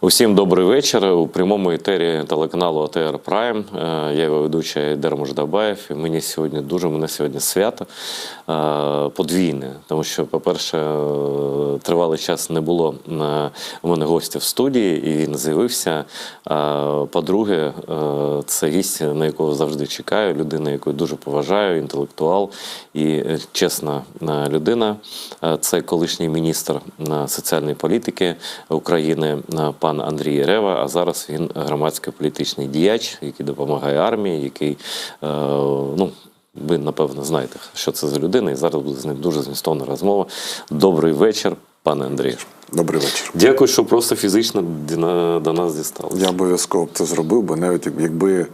Усім добрий вечір. У прямому етері телеканалу АТR Прайм. Я його ведучий Айдар Мождабаєв. І мене сьогодні свято подвійне. Тому що, по-перше, тривалий час не було у мене гостя в студії, і він з'явився. По-друге, це гість, на якого завжди чекаю, людина, яку дуже поважаю, інтелектуал і чесна людина. Це колишній міністр соціальної політики України пан Андрій Рева, а зараз він громадсько-політичний діяч, який допомагає армії, який, ви, напевно, знаєте, що це за людина, і зараз буде з ним дуже змістовна розмова. Добрий вечір, пане Андрію. Добрий вечір. Дякую, що просто фізично до нас дісталися. Я обов'язково б це зробив, бо навіть якби,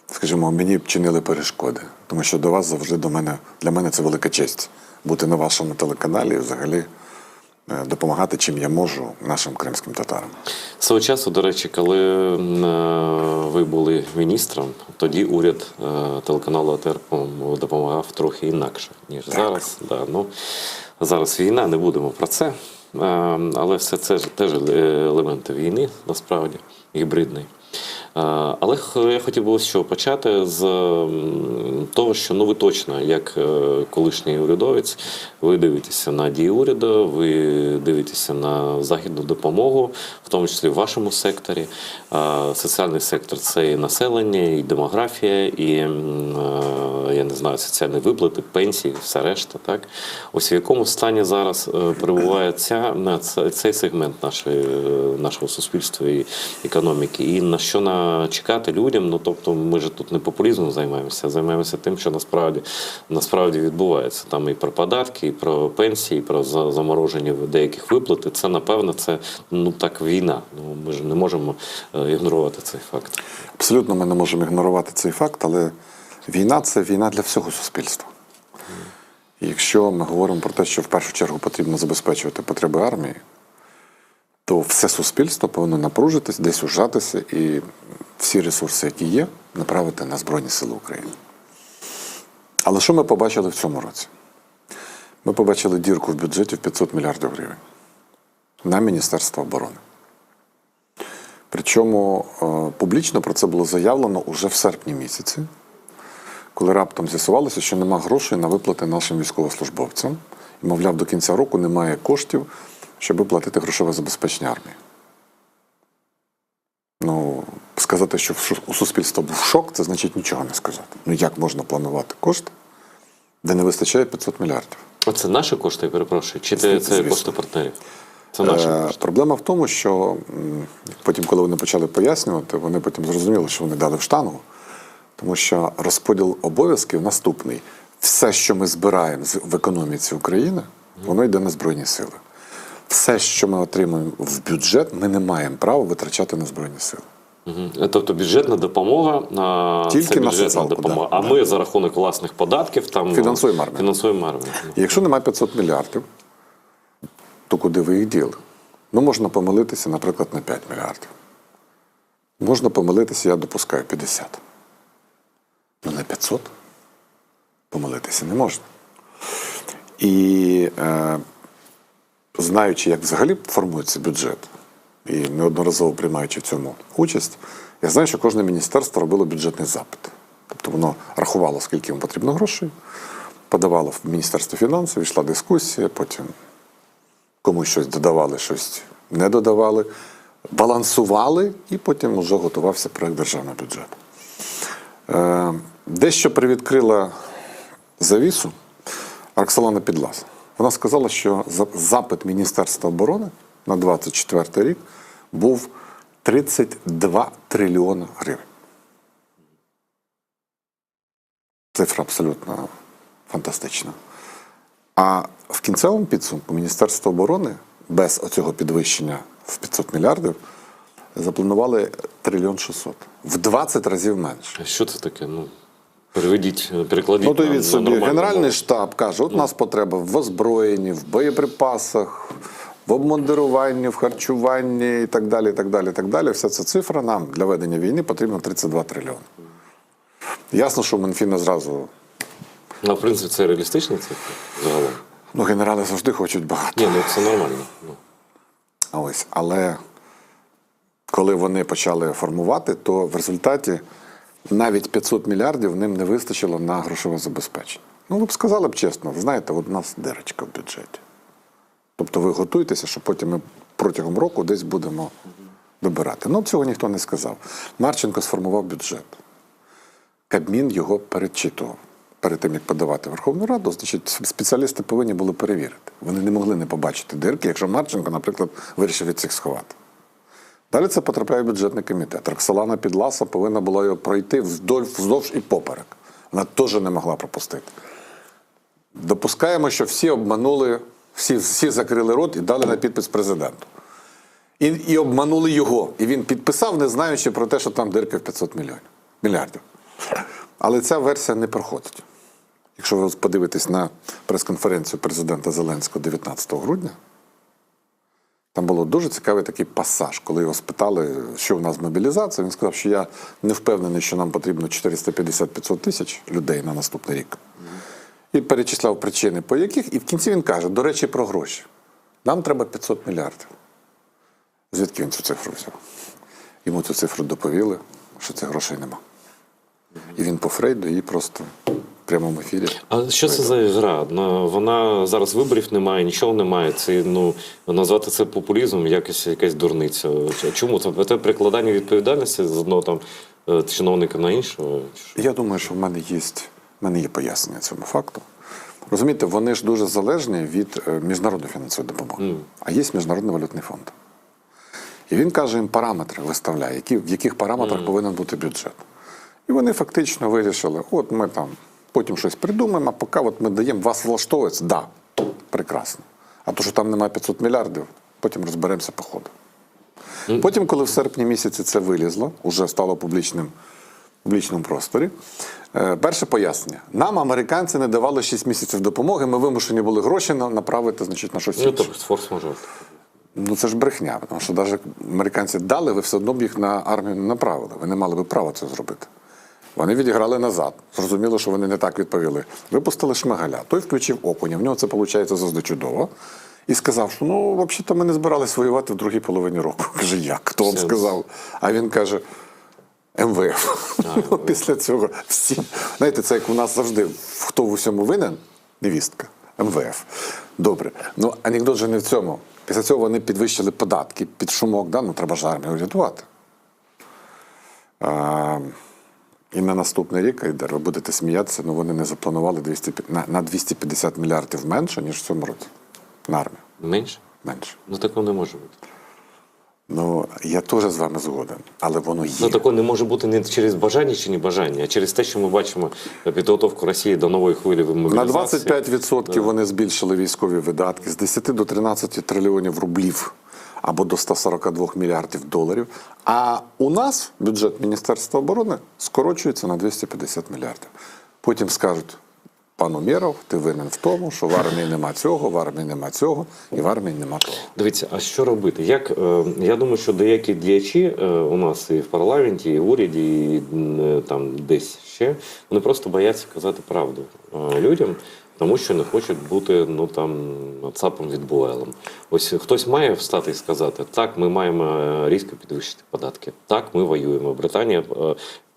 скажімо, мені б чинили перешкоди. Тому що до вас завжди для мене це велика честь бути на вашому телеканалі і взагалі допомагати, чим я можу, нашим кримським татарам. Свого часу, до речі, коли ви були міністром, тоді уряд телеканалу АТР допомагав трохи інакше, ніж так. Зараз. Да, зараз війна, не будемо про це. Але все це теж елементи війни, насправді, гібридної. Але я хотів би ось почати з того, що ви точно, як колишній урядовець, ви дивитеся на дії уряду, ви дивитеся на західну допомогу, в тому числі в вашому секторі. Соціальний сектор – це і населення, і демографія, і, я не знаю, соціальні виплати, пенсії, все решта. Так? Ось в якому стані зараз перебуває цей сегмент нашого суспільства і економіки, і на що чекати людям, тобто ми ж тут не популізмом займаємося, а займаємося тим, що насправді відбувається. Там і про податки, і про пенсії, і про замороження деяких виплат. І це, напевно, так війна. Ми ж не можемо ігнорувати цей факт. Абсолютно ми не можемо ігнорувати цей факт, але війна – це війна для всього суспільства. І якщо ми говоримо про те, що в першу чергу потрібно забезпечувати потреби армії, то все суспільство повинно напружитись, десь ужатися і всі ресурси, які є, направити на Збройні Сили України. Але що ми побачили в цьому році? Ми побачили дірку в бюджеті в 500 мільярдів гривень на Міністерство оборони. Причому публічно про це було заявлено уже в серпні місяці, коли раптом з'ясувалося, що нема грошей на виплати нашим військовослужбовцям. І, мовляв, до кінця року немає коштів, щоб платити грошове забезпечення армії. Сказати, що у суспільства був шок, це значить нічого не сказати. Як можна планувати кошти, де не вистачає 500 мільярдів? А це наші кошти, я перепрошую? Чи це кошти партнерів? Це наші кошти. Проблема в тому, що потім, коли вони почали пояснювати, вони потім зрозуміли, що вони дали в штангу. Тому що розподіл обов'язків наступний. Все, що ми збираємо в економіці України, воно йде на Збройні Сили. Все, що ми отримуємо в бюджет, ми не маємо права витрачати на Збройні Сили. Тобто бюджетна допомога, тільки це на бюджетна соціалку, допомога, а ми за рахунок власних податків фінансуємо армію. І якщо немає 500 мільярдів, то куди ви їх діли? Можна помилитися, наприклад, на 5 мільярдів. Можна помилитися, я допускаю, 50. На 500 помилитися не можна. І знаючи, як взагалі формується бюджет, і неодноразово приймаючи в цьому участь, я знаю, що кожне міністерство робило бюджетний запит. Тобто воно рахувало, скільки йому потрібно грошей, подавало в Міністерство фінансів, йшла дискусія, потім комусь щось додавали, щось не додавали, балансували, і потім вже готувався проект державного бюджету. Дещо привідкрила завісу Роксолана Підласа. Вона сказала, що запит Міністерства оборони на 2024 рік був 32 трильйона гривень. Цифра абсолютно фантастична. А в кінцевому підсумку Міністерство оборони без оцього підвищення в 500 мільярдів запланували 1 600 000 000. В 20 разів менше. А що це таке? Перекладіть. Дивіться собі, Генеральний штаб каже, от у нас потреба в озброєнні, в боєприпасах, в обмундируванні, в харчуванні і так далі, і так далі, і так далі. Вся ця цифра нам для ведення війни потрібно 32 трильйони. Ясно, що Мінфін зразу... В принципі, це реалістична цифра загалом? Генерали завжди хочуть багато. Це нормально. Але коли вони почали формувати, то в результаті навіть 500 мільярдів ним не вистачило на грошове забезпечення. Ну, ви б сказали б чесно, ви знаєте, от у нас дирочка в бюджеті. Тобто ви готуєтеся, що потім ми протягом року десь будемо добирати. Ну, цього ніхто не сказав. Марченко сформував бюджет. Кабмін його перечитував. Перед тим, як подавати в Верховну Раду, значить, спеціалісти повинні були перевірити. Вони не могли не побачити дирки, якщо Марченко, наприклад, вирішив від цих сховати. Далі це потрапляє в бюджетний комітет. Роксолана Підласа повинна була його пройти вздовж і поперек. Вона теж не могла пропустити. Допускаємо, що всі обманули, всі закрили рот і дали на підпис президенту. І обманули його. І він підписав, не знаючи про те, що там дирка в 500 мільярдів. Але ця версія не проходить. Якщо ви подивитесь на прес-конференцію президента Зеленського 19 грудня, там було дуже цікавий такий пасаж, коли його спитали, що в нас з мобілізацією, він сказав, що я не впевнений, що нам потрібно 450-500 тисяч людей на наступний рік. І перечисляв причини, по яких, і в кінці він каже, до речі, про гроші. Нам треба 500 мільярдів. Звідки він цю цифру взяв? Йому цю цифру доповіли, що цих грошей нема. І він по Фрейду її просто в прямому ефірі. А що це за гра? Вона зараз виборів немає, нічого немає. Це, назвати це популізмом якась дурниця. Чому? Це перекладання відповідальності з одного там чиновника на іншого? Я думаю, що в мене є пояснення цьому факту. Розумієте, вони ж дуже залежні від міжнародної фінансової допомоги. А є Міжнародний валютний фонд. І він каже їм параметри, виставляє, в яких параметрах повинен бути бюджет. І вони фактично вирішили, от ми там потім щось придумаємо, а поки от ми даємо, вас влаштовується? Да, прекрасно. А то, що там немає 500 мільярдів, потім розберемося по ходу. Потім, коли в серпні місяці це вилізло, уже стало в публічному просторі, перше пояснення. Нам американці не давали 6 місяців допомоги, ми вимушені були гроші направити, значить, на щось інше. Тобто форс-мажор. Ну це ж брехня, тому що навіть американці дали, ви все одно б їх на армію не направили. Ви не мали би права це зробити. Вони відіграли назад. Зрозуміло, що вони не так відповіли. Випустили Шмигаля. Той включив Окуня. В нього це, виходить, завжди чудово. І сказав, що, взагалі-то ми не збирались воювати в другій половині року. Каже, як? Хто вам сказав? А він каже, МВФ. Після цього всі. Знаєте, це як у нас завжди, хто в усьому винен? Невістка. МВФ. Добре. Анекдот же не в цьому. Після цього вони підвищили податки під шумок, треба ж армію рятувати. І на наступний рік, Айдар, ви будете сміятися, вони не запланували на 250 мільярдів менше, ніж в цьому році на армію. Менше? Менше. Такого не може бути. Я теж з вами згоден, але воно є. Такого не може бути не через бажання чи не бажання, а через те, що ми бачимо підготовку Росії до нової хвилі мобілізації. На 25% вони збільшили військові видатки з 10 до 13 трильйонів рублів або до 142 мільярдів доларів. А у нас бюджет Міністерства оборони скорочується на 250 мільярдів. Потім скажуть, пан Умєров, ти винен в тому, що в армії нема цього, в армії нема цього, і в армії нема того. Дивіться, а що робити? Я думаю, що деякі діячі у нас і в парламенті, і в уряді, і там десь ще, вони просто бояться казати правду людям, тому що не хочуть бути цапом від Буелом. Ось хтось має встати і сказати, так, ми маємо різко підвищити податки, так, ми воюємо. Британія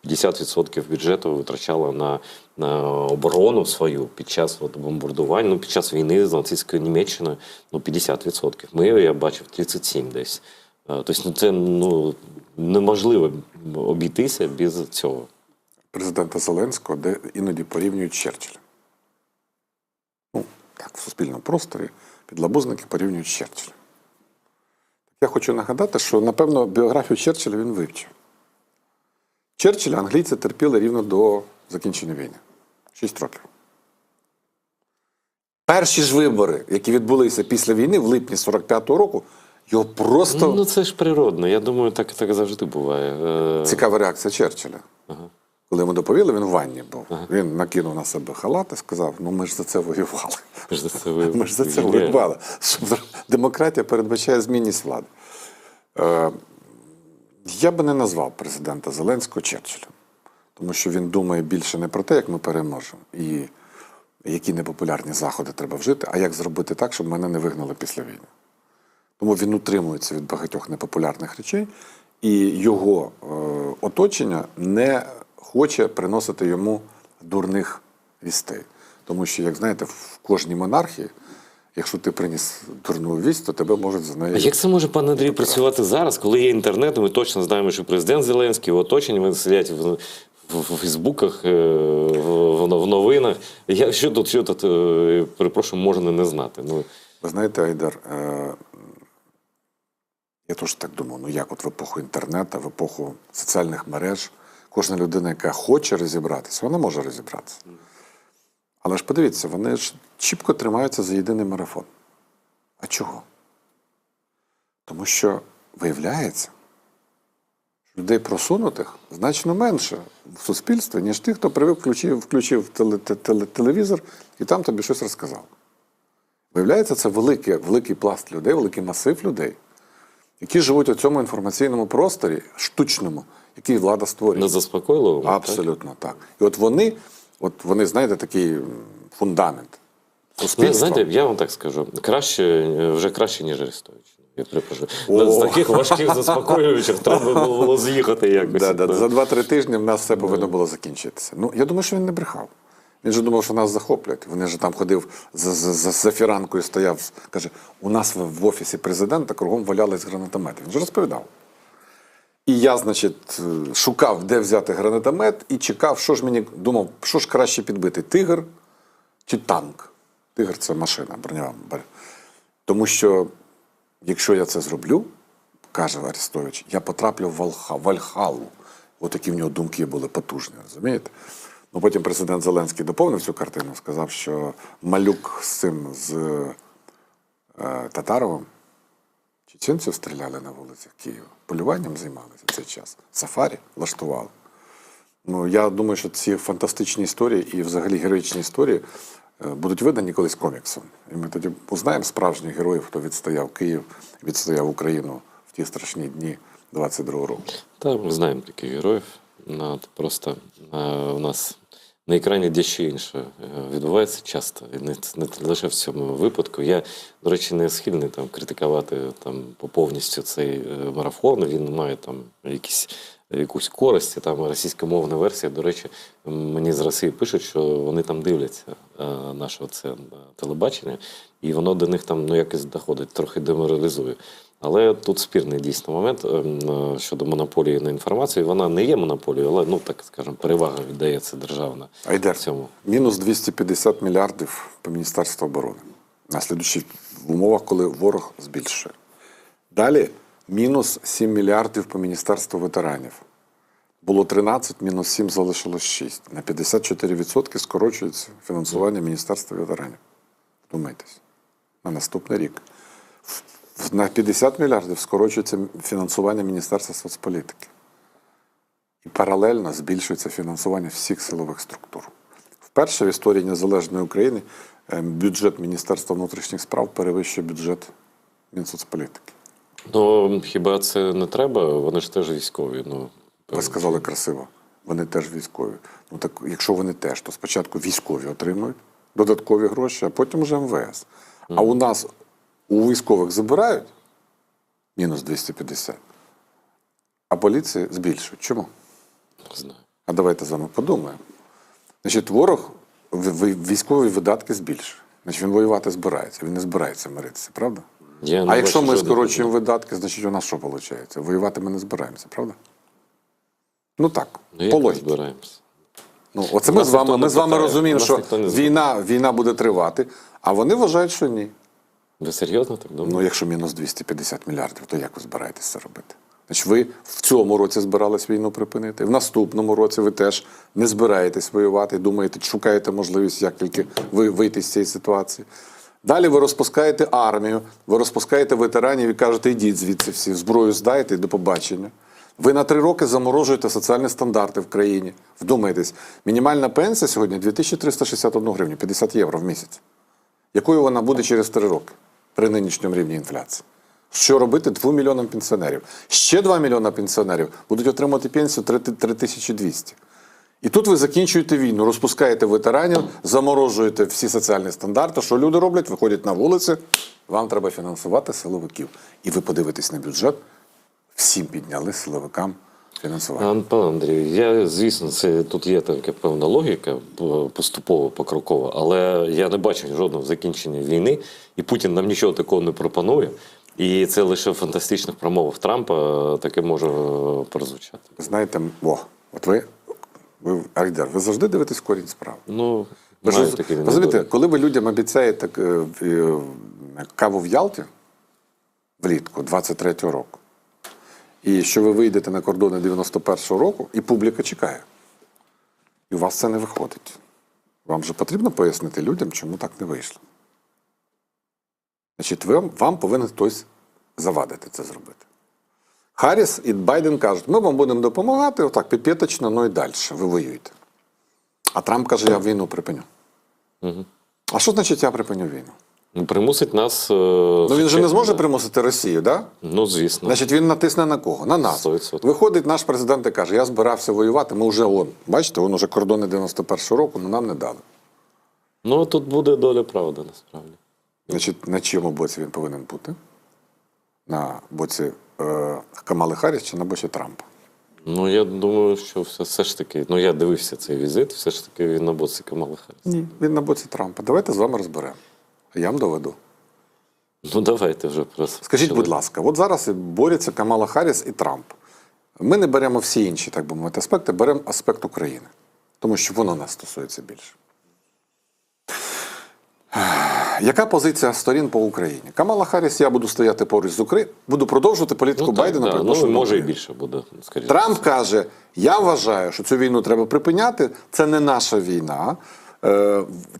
50% бюджету витрачала на оборону свою під час бомбардувань, під час війни з нацистською Німеччиною 50%. Я бачив 37% десь. Тобто це неможливо обійтися без цього. Президента Зеленського, де іноді порівнюють Черчилля. Так, в суспільному просторі підлабузники порівнюють Черчилля. Я хочу нагадати, що, напевно, біографію Черчилля він вивчив. Черчилля англійці терпіли рівно до закінчення війни. 6 років. Перші ж вибори, які відбулися після війни, в липні 45-го року, його просто... це ж природно. Я думаю, так завжди буває. Цікава реакція Черчилля. Коли йому доповіли, він в ванні був. Він накинув на себе халат і сказав, ми ж за це воювали. Ми ж за це воювали. Демократія передбачає змінність влади. Я би не назвав президента Зеленського Черчиллем. Тому що він думає більше не про те, як ми переможемо, і які непопулярні заходи треба вжити, а як зробити так, щоб мене не вигнали після війни. Тому він утримується від багатьох непопулярних речей і його оточення не хоче приносити йому дурних вістей. Тому що, як знаєте, в кожній монархії, якщо ти приніс дурну вість, то тебе можуть за неї... А як це може, пане Андрій, працювати зараз, коли є інтернет, і ми точно знаємо, що президент Зеленський, його оточення, вони сидять в Фейсбуках, в новинах. Що тут, перепрошую, можна не знати? Ну, Ви знаєте, Айдар, я теж так думав, ну як от в епоху інтернету, в епоху соціальних мереж, кожна людина, яка хоче розібратися, вона може розібратися. Але ж подивіться, вони ж чіпко тримаються за єдиний марафон. А чого? Тому що, виявляється, людей просунутих значно менше в суспільстві, ніж тих, хто привик, включив телевізор і там тобі щось розказав. Виявляється, це великий пласт людей, великий масив людей, які живуть у цьому інформаційному просторі, штучному, який влада створює. незаспокійливо? Абсолютно так. І от вони, знаєте, такий фундамент суспільства. Знаєте, я вам так скажу, вже краще, ніж Арестович. Я перепрошую. З таких важких заспокоюючих треба було з'їхати якось. За 2-3 тижні в нас все повинно було закінчитися. Ну, я думаю, що він не брехав. Він же думав, що нас захоплять. Він же там ходив за фіранкою, стояв, каже, у нас в офісі президента кругом валялись гранатомети. Він же розповідав. І я, значить, шукав, де взяти гранатомет, і чекав, думав, що ж краще підбити, тигр чи танк. Тигр – це машина, броньова. Тому що, якщо я це зроблю, каже Арестович, я потраплю в Вальхалу. От такі в нього думки були потужні, розумієте? Ну, потім президент Зеленський доповнив цю картину, сказав, що Малюк з Татаровим чеченців стріляли на вулицях Києва. Полюванням займалися в цей час. Сафарі влаштували. Ну, я думаю, що ці фантастичні історії і взагалі героїчні історії будуть видані колись коміксом. І ми тоді узнаємо справжніх героїв, хто відстояв Київ, відстояв Україну в ті страшні дні 22-го року. Так, ми знаємо таких героїв. Просто у нас на екрані дещо інше відбувається часто. І не лише в цьому випадку. Я, до речі, не схильний критикувати повністю цей марафон. Він має якусь користь. Там російськомовна версія, до речі, мені з Росії пишуть, що вони там дивляться наше телебачення, і воно до них якось доходить, трохи деморалізує. Але тут спірний дійсно момент щодо монополії на інформацію. Вона не є монополією, але, так скажемо, перевага віддається державна. Айдар, цьому. мінус 250 мільярдів по Міністерству оборони. Наслідуючи в умовах, коли ворог збільшує. Далі мінус 7 мільярдів по Міністерству ветеранів. Було 13, мінус 7 залишилось 6. На 54% скорочується фінансування Міністерства ветеранів. Думайтесь. На наступний рік. На 50 мільярдів скорочується фінансування Міністерства соцполітики. І паралельно збільшується фінансування всіх силових структур. Вперше в історії незалежної України бюджет Міністерства внутрішніх справ перевищує бюджет Мінсоцполітики. Ну, хіба це не треба? Вони ж теж військові. Ви сказали красиво. Вони теж військові. Ну так, якщо вони теж, то спочатку військові отримують додаткові гроші, а потім вже МВС. А у нас у військових забирають мінус 250, а поліції збільшують. Чому? Не знаю. А давайте з вами подумаємо. Значить, ворог військові видатки збільшує. Значить, він воювати збирається. Він не збирається миритися, правда? А якщо ми скорочуємо видатки, значить у нас що виходить? Воювати ми не збираємося, правда? Ну так, по логіці. Збираємося? Ну, оце ми з вами розуміємо, що війна буде тривати, а вони вважають, що ні. Ви серйозно так думаєте? Ну, якщо мінус 250 мільярдів, то як ви збираєтесь це робити? Значить, ви в цьому році збирались війну припинити, в наступному році ви теж не збираєтесь воювати, думаєте, шукаєте можливість, як тільки вийти з цієї ситуації. Далі ви розпускаєте армію, ви розпускаєте ветеранів і кажете, ідіть звідси всі, зброю здайте і до побачення. Ви на 3 роки заморожуєте соціальні стандарти в країні. Вдумайтесь, мінімальна пенсія сьогодні 2361 гривню, 50 євро в місяць. Якою вона буде через 3 роки при нинішньому рівні інфляції? Що робити 2 мільйонам пенсіонерів? Ще 2 мільйона пенсіонерів будуть отримати пенсію 3200. І тут ви закінчуєте війну, розпускаєте ветеранів, заморожуєте всі соціальні стандарти. Що люди роблять? Виходять на вулиці, вам треба фінансувати силовиків. І ви подивитесь на бюджет, всім підняли силовикам фінансування. Пане Андрію, звісно, тут є така певна логіка, поступово, покроково, але я не бачу жодного закінчення війни, і Путін нам нічого такого не пропонує. І це лише в фантастичних промовах Трампа таке може прозвучати. Знаєте, от ви Айдар, ви завжди дивитесь корінь справи. Ну, Ви маю ж такі розумієте, коли ви людям обіцяєте каву в Ялті влітку 23-го року, і що ви вийдете на кордони 91-го року, і публіка чекає. І у вас це не виходить. Вам же потрібно пояснити людям, чому так не вийшло. Значить, вам повинен хтось завадити це зробити. Харріс і Байден кажуть, ми вам будемо допомагати, отак, піпеточно, ну і далі, ви воюєте. А Трамп каже, я війну припиню. Угу. А що значить я припиню війну? Примусить нас... Ну він же не зможе примусити Росію, так? Да? Ну, звісно. Значить, він натисне на кого? На нас. 100%. Виходить наш президент і каже, я збирався воювати, ми вже бачите, він уже кордони 91-го року, але нам не дали. Ну, тут буде доля правди, насправді. Значить, на чому боці він повинен бути? На боці Камали Харріс чи на боці Трампа? Ну, я думаю, що все ж таки, я дивився цей візит, все ж таки він на боці Камали Харріс. Ні, він на боці Трампа. Давайте з вами розберемо. Я вам доведу. Ну, давайте вже просто. Скажіть, будь ласка, от зараз борються Камала Харріс і Трамп. Ми не беремо всі інші, так би мовити, аспекти, беремо аспект України. Тому що воно нас стосується більше. Яка позиція сторін по Україні? Камала Харріс, я буду стояти поруч з Україною, буду продовжувати політику Байдена. Так, відносно може і України. більше буде, скоріше. Трамп каже, я вважаю, що цю війну треба припиняти, це не наша війна.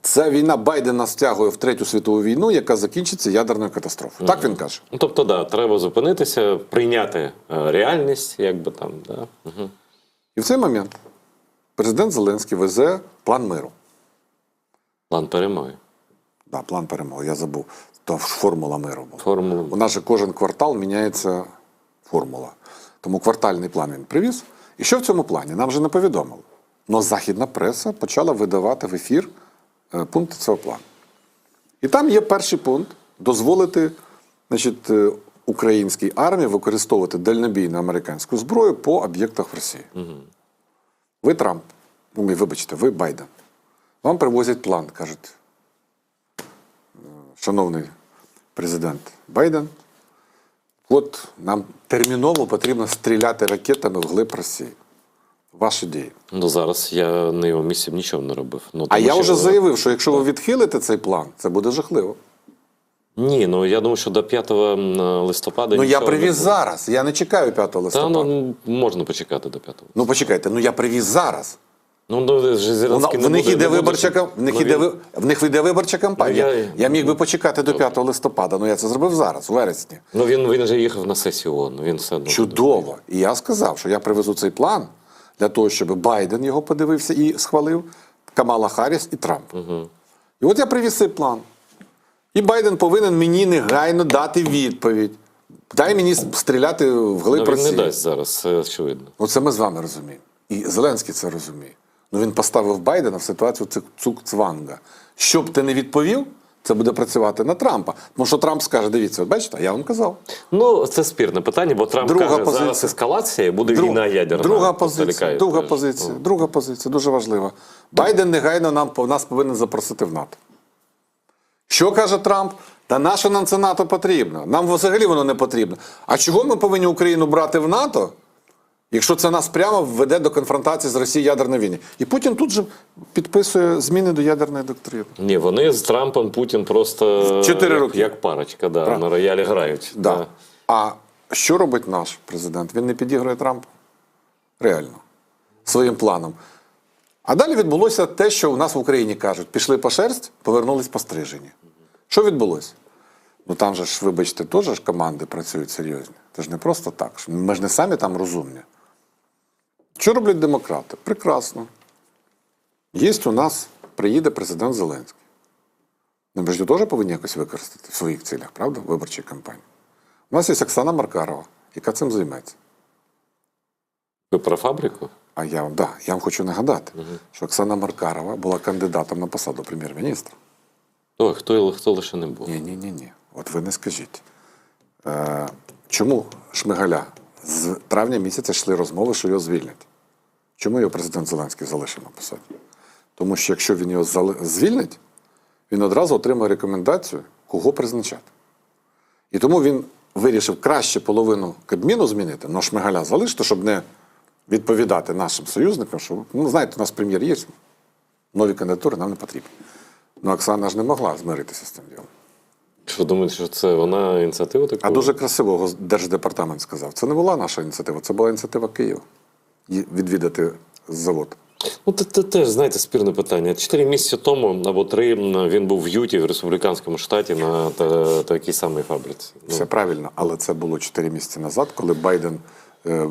Ця війна Байдена стягує в Третю світову війну, яка закінчиться ядерною катастрофою. Так він каже. Ну, тобто, да, треба зупинитися, прийняти реальність, якби там, да. Угу. І в цей момент президент Зеленський везе план миру. План перемоги. Да, план перемоги, я забув. То формула миру була. Формула. У нас же кожен квартал міняється формула. Тому квартальний план він привіз. І що в цьому плані? Нам же не повідомили. Но західна преса почала видавати в ефір пункти цього плану. І там є перший пункт – дозволити, значить, українській армії використовувати дальнобійну американську зброю по об'єктах в Росії. Угу. Ви Трамп, вибачте, ви Байден. Вам привозять план, кажуть, шановний президент Байден, от нам терміново потрібно стріляти ракетами вглиб Росії. Ваші дії. Ну, зараз я на його місці б нічого не робив. Ну, А тому я що- вже заявив, що якщо ви відхилите цей план, це буде жахливо. Ні, я думаю, що до 5 листопада Ну я нічого привіз не буде. зараз, я не чекаю 5 Та, листопада. можна почекати до 5. Ну почекайте, я привіз зараз. Зеленський В них не іде буде, виборча що- в них йде виборча кампанія. Ну, Я міг би почекати до 5 листопада, але я це зробив зараз, у вересні. Він вже їхав на сесію ООН, він все одно буде. Чудово. І я сказав, що я привезу цей план для того, щоб Байден його подивився і схвалив, Камала Харріс і Трамп. Угу. І от я привіз цей план. І Байден повинен мені негайно дати відповідь. Дай мені стріляти вглиб Він Росії. не дасть зараз, це очевидно. Оце ми з вами розуміємо. І Зеленський це розуміє. Він поставив Байдена в ситуацію цукцванга. Що б ти не відповів, це буде працювати на Трампа. Тому що Трамп скаже, дивіться, от бачите, я вам казав. Це спірне питання, бо Трамп каже, зараз ескалація, буде війна ядерна. Друга Тобто позиція, лякає теж. друга позиція, дуже важлива. Байден негайно нас повинен запросити в НАТО. Що каже Трамп? Та наше нам це НАТО потрібно. Нам взагалі воно не потрібно. А чого ми повинні Україну брати в НАТО, якщо це нас прямо введе до конфронтації з Росією ядерної війни? І Путін тут же підписує зміни до ядерної доктрини. Ні, вони з Трампом, Путін просто 4 роки. як парочка, на роялі грають. Да. А що робить наш президент? Він не підігрує Трампу? Реально. Своїм планом. А далі відбулося те, що у нас в Україні кажуть, пішли по шерсть, повернулись по стрижені. Що відбулося? Там же ж, вибачте, теж ж команди працюють серйозні. Це ж не просто так. Ми ж не самі там розумні. Що роблять демократи? Прекрасно. Є у нас, приїде президент Зеленський. Ми ж його теж повинні якось використати в своїх цілях, правда? В виборчій кампанії. У нас є Оксана Маркарова, яка цим займеться. Ви про фабрику? А я вам хочу нагадати, що Оксана Маркарова була кандидатом на посаду прем'єр-міністра. Ой, хто лише не був. Ні. От ви не скажіть. Чому Шмигаля З травня місяця йшли розмови, що його звільнять. Чому його президент Зеленський залишив на посаді? Тому що якщо він його звільнить, він одразу отримає рекомендацію, кого призначати. І тому він вирішив краще половину Кабміну змінити, але Шмигаля залишити, щоб не відповідати нашим союзникам, що, ну, знаєте, у нас прем'єр є, нові кандидатури нам не потрібні. Ну, Оксана ж не могла змиритися з цим ділом. Що думаєте, що це вона ініціатива така? А дуже красиво Держдепартамент сказав. Це не була наша ініціатива, це була ініціатива Києва. Відвідати завод. Ну, це теж, знаєте, спірне питання. 4 місяці тому або 3 він був в Юті, в республіканському штаті, на такій самій фабриці. Все правильно, але це було 4 місяці назад, коли Байден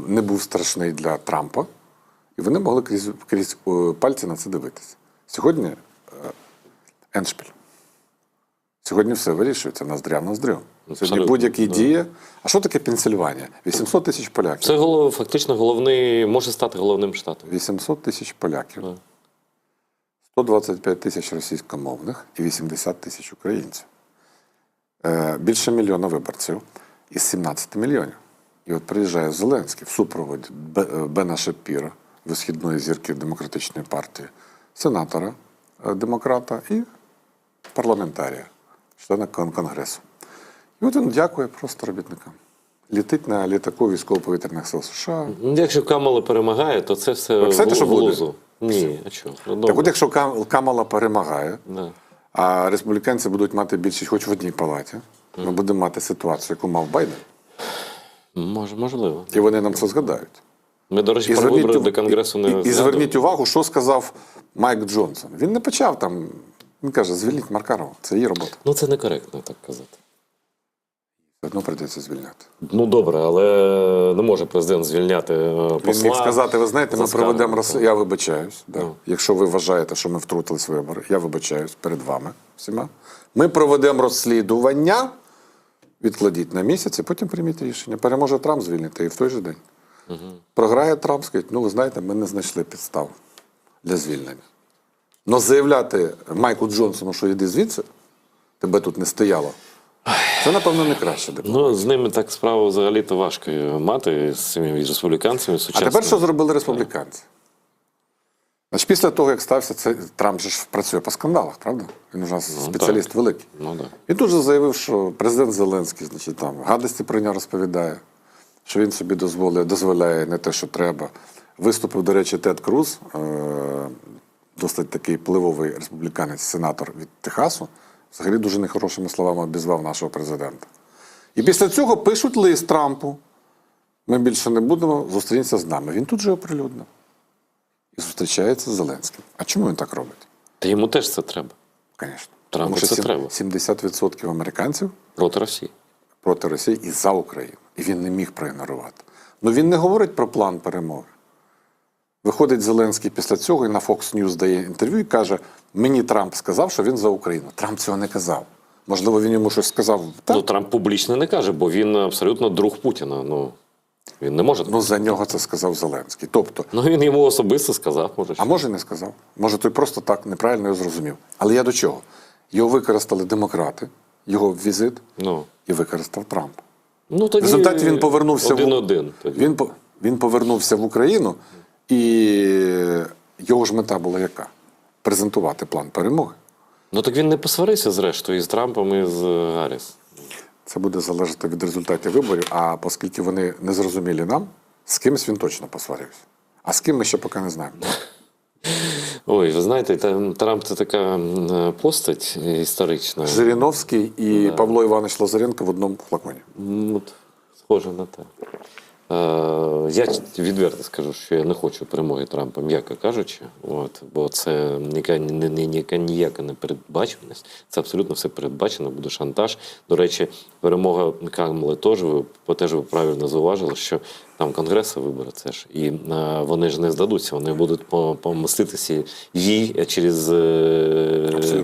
не був страшний для Трампа, і вони могли крізь пальці на це дивитися. Сьогодні еншпіль. Сьогодні все вирішується ноздря в ноздрю. Сьогодні будь-які дії. А що таке Пенсильванія? 800 тисяч поляків. Це фактично головний, може стати головним штатом. 800 тисяч поляків. 125 тисяч російськомовних і 80 тисяч українців. Більше мільйона виборців із 17 мільйонів. І от приїжджає Зеленський в супроводі Бена Шапіра, висхідної зірки Демократичної партії, сенатора, демократа і парламентарія, члена Конгресу. І от він дякує просто робітникам. Літить на літаку військово-повітряних сил США. Якщо Камала перемагає, то це все в лузу. Ні, а що? Ну, так от якщо Камала перемагає, да. а республіканці будуть мати більшість хоч в одній палаті, ми будемо мати ситуацію, яку мав Байден. Можливо. І вони нам це згадають. Ми, до речі, про вибори до Конгресу не І зверніть увагу, що сказав Майк Джонсон. Він не почав там, він каже, звільніть Маркарова, це її робота. Ну, це некоректно так казати. Одно прийдеться звільняти. Ну, добре, але не може президент звільняти посла. Він міг сказати, ви знаєте, ми проведемо розслідування. Я вибачаюсь. Да. Ну. Якщо ви вважаєте, що ми втрутились в вибори, я вибачаюсь перед вами всіма. Ми проведемо розслідування, відкладіть на місяць і потім прийміть рішення. Переможе Трамп, звільнити і в той же день. Угу. Програє Трамп, скажуть, ну ви знаєте, ми не знайшли підстав для звільнення. Но заявляти Майку Джонсону, що йди звідси, тебе тут не стояло, це, напевно, не краще. Ну, з ними так справу взагалі-то важко мати, з цими республіканцями сучасними. А тепер що зробили республіканці? Значить, після того, як стався цей Трамп же ж працює по скандалах, правда? Він у нас спеціаліст великий. Ну, да. І тут же заявив, що президент Зеленський, значить, там гадості про нього розповідає, що він собі дозволяє не те, що треба. Виступив, до речі, Тед Круз, досить такий впливовий республіканець, сенатор від Техасу, взагалі дуже нехорошими словами обізвав нашого президента. І після цього пишуть лист Трампу. Ми більше не будемо, зустрінься з нами. Він тут же оприлюднив. І зустрічається з Зеленським. А чому він так робить? Та йому теж це треба. Звісно. Трампу Тому що це треба. 70% американців проти Росії. Проти Росії і за Україну. І він не міг проігнорувати. Ну він не говорить про план перемоги. Виходить Зеленський після цього і на Fox News дає інтерв'ю і каже, мені Трамп сказав, що він за Україну. Трамп цього не казав. Можливо, він йому щось сказав. Так? Ну, Трамп публічно не каже, бо він абсолютно друг Путіна. Ну, він не може. Ну, за нього це сказав Зеленський. Тобто, ну, він йому особисто сказав. Може, а може не сказав. Може, той просто так неправильно його зрозумів. Але я до чого? Його використали демократи, його візит, і використав Трамп. Ну, тоді в результаті він повернувся він повернувся в Україну, і його ж мета була яка? Презентувати план перемоги. Ну так він не посварився зрештою із Трампом і з Гарріс. Це буде залежати від результатів виборів, а оскільки вони не зрозумілі нам, з кимось він точно посварився. А з ким ми ще поки не знаємо. Ой, ви знаєте, Трамп – це така постать історична. Жириновський і Павло Іванович Лазаренко в одному флаконі. От, схоже на те. Я відверто скажу, що я не хочу перемоги Трампа, м'яко кажучи, бо це ніяка непередбаченість, це абсолютно все передбачено, буде шантаж. До речі, перемога Камали теж ви правильно зауважили, що там Конгреси вибори, це ж, і вони ж не здадуться, вони будуть помститися їй через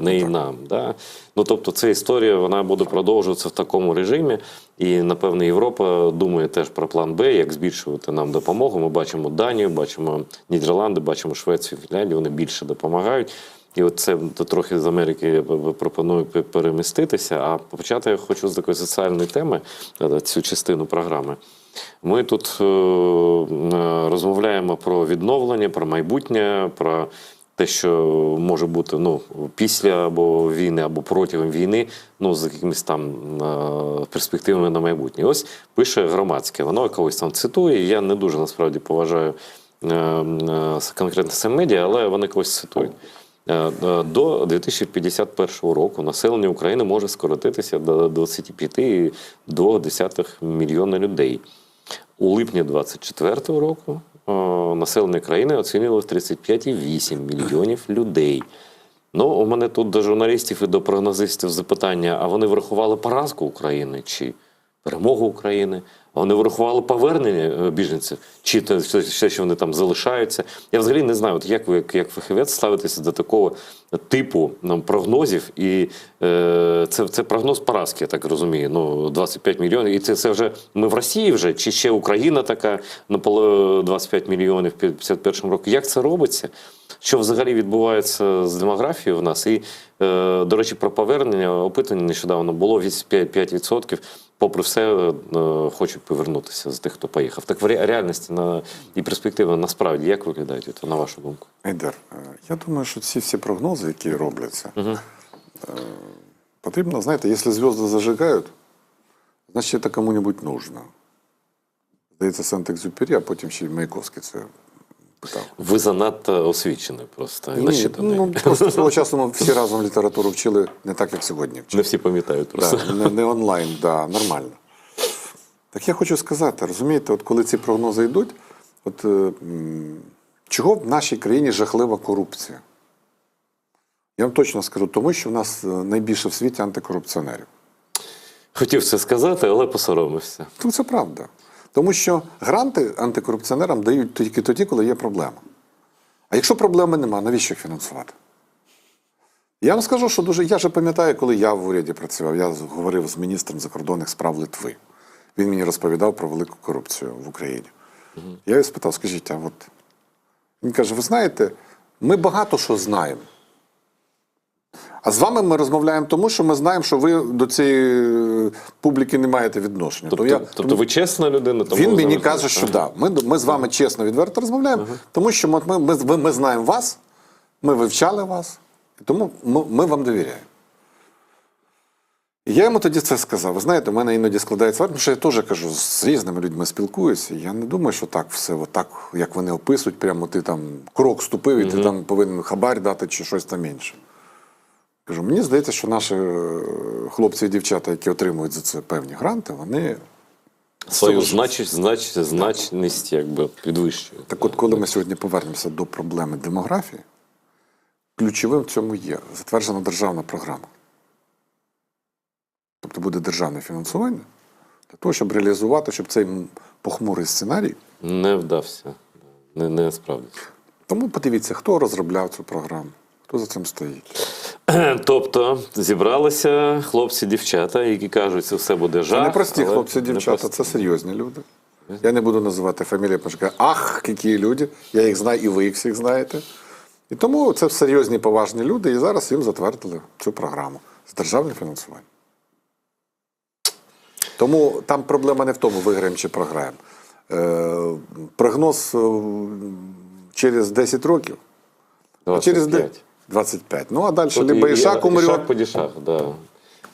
неї нам. Да? Ну, тобто, ця історія, вона буде продовжуватися в такому режимі, і, напевно, Європа думає теж про план Б, як збільшувати нам допомогу. Ми бачимо Данію, бачимо Нідерланди, бачимо Швецію, Фінляндію, вони більше допомагають. І от це трохи з Америки пропоную переміститися, а почати я хочу з такої соціальної теми, цю частину програми. Ми тут розмовляємо про відновлення, про майбутнє, про те, що може бути після або війни, або протягом війни, з якимись там перспективами на майбутнє. Ось пише Громадське, воно когось там цитує, я не дуже насправді поважаю конкретно сам медіа, але вони когось цитують. До 2051 року населення України може скоротитися до 25,2 мільйона людей. У липні 2024 року населення країни оцінювало в 35,8 мільйонів людей. У мене тут до журналістів і до прогнозистів запитання, а вони врахували поразку України чи перемогу України? А вони врахували повернення біженців? Чи те, що вони там залишаються? Я взагалі не знаю, як ви, як фахівець, ставитеся до такого типу прогнозів. І це прогноз поразки, я так розумію. 25 мільйонів. І це вже ми в Росії вже? Чи ще Україна така на 25 мільйонів в 51 році? Як це робиться? Що взагалі відбувається з демографією в нас? І, до речі, про повернення опитування нещодавно було 5%. Попри все, хочуть повернутися з тих, хто поїхав. Так в реальності і перспективи насправді як виглядають, на вашу думку? Айдар, я думаю, що ці всі прогнози, які робляться, потрібно, знаєте, якщо зв'язки зажигають, значить це кому-небудь нужно. Здається, Сент-Екзюпері, а потім ще й Маяковський це питав. Ви занадто освічений просто. Ні, просто свого часу ми всі разом літературу вчили не так, як сьогодні вчили. Не всі пам'ятають просто. Да, не онлайн, да, нормально. Так я хочу сказати, розумієте, от коли ці прогнози йдуть, чого в нашій країні жахлива корупція? Я вам точно скажу, тому що в нас найбільше в світі антикорупціонерів. Хотів це сказати, але посоромився. Це правда. Тому що гранти антикорупціонерам дають тільки тоді, коли є проблема. А якщо проблеми нема, навіщо їх фінансувати? Я вам скажу, що я же пам'ятаю, коли я в уряді працював, я говорив з міністром закордонних справ Литви. Він мені розповідав про велику корупцію в Україні. Я його спитав, скажіть, він каже, ви знаєте, ми багато що знаємо. А з вами ми розмовляємо тому, що ми знаємо, що ви до цієї публіки не маєте відношення. Тобто ви чесна людина? Тому він мені каже, що так. Ми з вами чесно, відверто розмовляємо, тому що ми знаємо вас, ми вивчали вас, і тому ми вам довіряємо. І я йому тоді це сказав. Ви знаєте, у мене іноді складається враження, тому що я теж кажу, з різними людьми спілкуюся, я не думаю, що так все, отак, як вони описують, прямо ти там крок ступив, і ти там повинен хабар дати чи щось там інше. Кажу, мені здається, що наші хлопці і дівчата, які отримують за це певні гранти, вони свою значність якби підвищують. Так от, коли ми сьогодні повернемося до проблеми демографії, ключовим в цьому є затверджена державна програма. Тобто буде державне фінансування для того, щоб реалізувати, щоб цей похмурий сценарій не вдався, не справдився. Тому подивіться, хто розробляв цю програму, хто за цим стоїть. Тобто зібралися хлопці-дівчата, які кажуть, це все буде жах. Це не прості хлопці-дівчата, це серйозні люди. Я не буду називати фамілії, тому що кажуть, ах, які люди, я їх знаю, і ви їх всіх знаєте. І тому це серйозні, поважні люди, і зараз їм затвердили цю програму з державним фінансуванням. Тому там проблема не в тому, виграємо чи програємо. Прогноз через 10 років. 25. 25. Ну, а далі либо Ішак умре. Ішак падішах, да.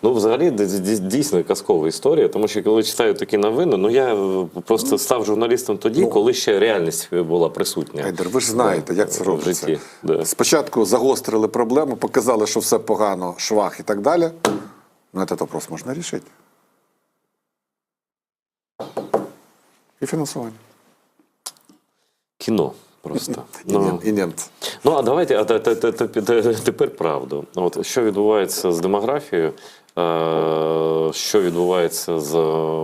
Взагалі, дійсно казкова історія, тому що коли читаю такі новини, я просто став журналістом тоді, коли ще реальність була присутня. Айдар, ви ж знаєте, як це робиться. В житті. Да. Спочатку загострили проблему, показали, що все погано, швах і так далі. Ну, цей вопрос можна рішити. І фінансування. Кіно просто. І німці. А давайте тепер правду. От що відбувається з демографією, що відбувається з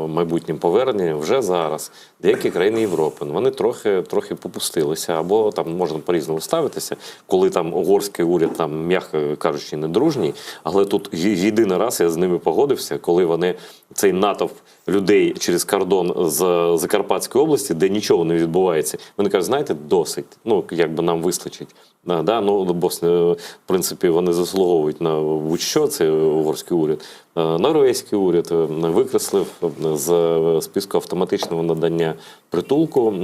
майбутнім поверненням вже зараз. Деякі країни Європи, вони трохи попустилися, або там можна по-різному ставитися, коли там угорський уряд, там, м'яко кажучи, не дружній, але тут єдиний раз я з ними погодився, коли вони цей натовп людей через кордон з Закарпатської області, де нічого не відбувається. Вони кажуть, знаєте, досить, ну, якби нам вистачить. Да, ну, бо, в принципі, вони заслуговують на будь-що, це угорський уряд. Норвезький уряд викреслив з списку автоматичного надання притулку,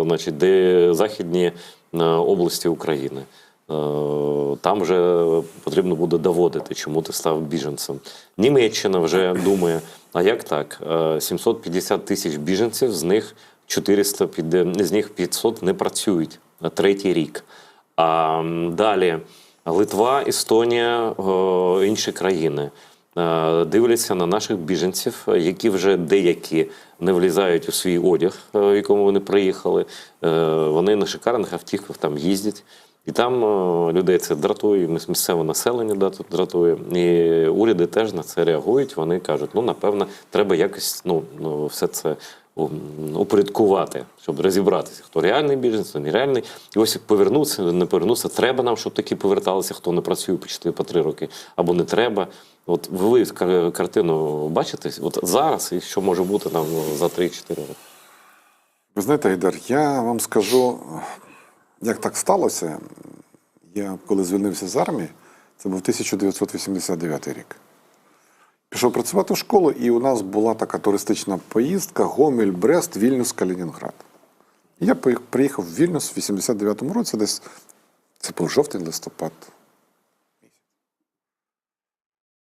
значить, де західні області України. Там вже потрібно буде доводити, чому ти став біженцем. Німеччина вже думає, а як так? 750 тисяч біженців, з них 400, з них 500 не працюють на третій рік. А далі Литва, Естонія, інші країни дивляться на наших біженців, які вже деякі не влізають у свій одяг, в якому вони приїхали. Вони на шикарних автівках там їздять. І там людей це дратує, місцеве населення дратує. І уряди теж на це реагують. Вони кажуть, ну, напевно, треба якось все це упорядкувати, щоб розібратися, хто реальний біженець, хто нереальний. І ось повернутися, не повернутися. Треба нам, щоб такі поверталися, хто не працює по 3 роки, або не треба. От ви картину бачите? От зараз і що може бути там за 3-4 роки? Ви знаєте, Айдар, я вам скажу, як так сталося. Я, коли звільнився з армії, це був 1989 рік. Пішов працювати в школу, і у нас була така туристична поїздка Гомель, Брест, Вільнюс, Калінінград. І я приїхав в Вільнюс в 89-му році, десь це був жовтень-листопад.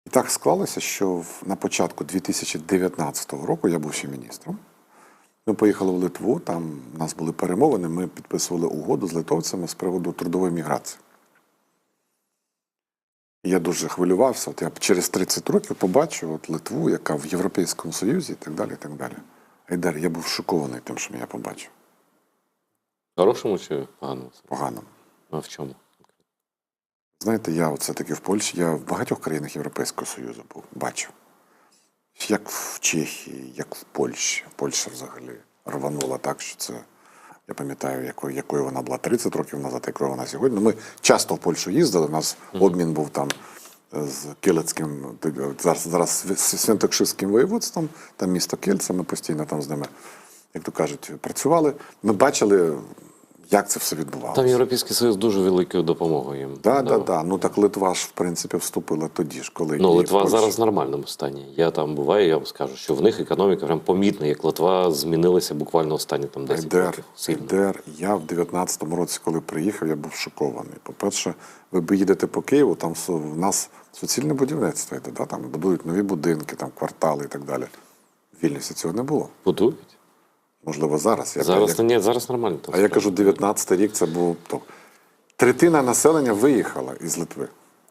І так склалося, що на початку 2019 року, я був ще міністром, ми поїхали в Литву, там у нас були перемовини, ми підписували угоду з литовцями з приводу трудової міграції. І я дуже хвилювався, от я через 30 років побачив от Литву, яка в Європейському Союзі і так далі, і так далі. Айдар, я був шокований тим, що я побачив. Хорошому чи поганому? Поганому. А в чому? Знаєте, я от все-таки в Польщі, я в багатьох країнах Європейського Союзу був, бачив. Як в Чехії, як в Польщі. Польща взагалі рванула так, що це, я пам'ятаю, якою вона була 30 років назад, якою вона сьогодні. Ми часто в Польщу їздили, у нас обмін був там з Кілецьким, зараз Святокширським воєводством, там місто Кільце, ми постійно там з ними, як то кажуть, працювали. Ми бачили, як це все відбувалося. Там Європейський Союз дуже великою допомогою їм. Так. Ну так Литва ж, в принципі, вступила тоді ж, коли... Ну, Литва зараз в нормальному стані. Я там буваю, я вам скажу, що в них економіка прям помітна, як Литва змінилася буквально останні там 10 років. Я в 19-му році, коли приїхав, я був шокований. По-перше, ви їдете по Києву, там в нас суцільне будівництво йде, да? Там будують нові будинки, там квартали і так далі. В Вільнюсі цього не було. Будують? Можливо, зараз. Зараз нормально. А я кажу, 19-й рік це був... Третина населення виїхала із Литви.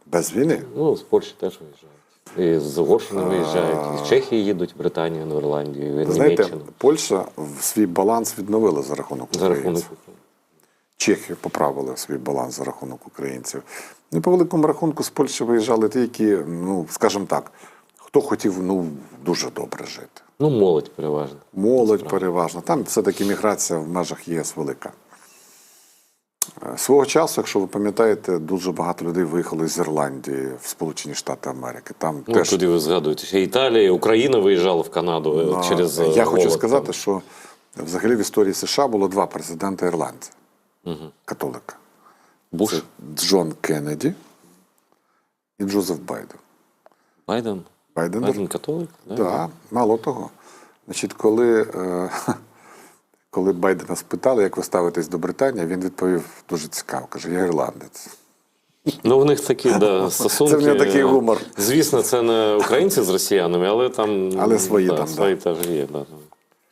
Без війни. Ну, з Польщі теж виїжджають. І з Угорщини виїжджають, і з Чехії їдуть, в Британію, в Ірландію, в Німеччину. Знаєте, Польща свій баланс відновила за рахунок українців. Чехи поправили свій баланс за рахунок українців. І по великому рахунку з Польщі виїжджали ті, які, ну, скажімо так, хто хотів, ну, дуже добре жити. Ну, молодь переважно. Молодь переважно. Там все-таки міграція в межах ЄС велика. Свого часу, якщо ви пам'ятаєте, дуже багато людей виїхали з Ірландії в Сполучені Штати Америки. Там теж... Тоді ви згадуєте, ще Італія, Україна виїжджала в Канаду через Я хочу голод, сказати, там. що взагалі в історії США було 2 президента ірландця. Католика. Буш? Це Джон Кеннеді і Джозеф Байден. Байден католик? Так, мало того. Значить, коли Байдена спитали, як ви ставитесь до Британії, він відповів дуже цікаво. Каже, я ірландець. Ну, в них такі стосунки. Це в нього такий гумор. Звісно, це не українці з росіянами, але там... Але свої там, свої теж є,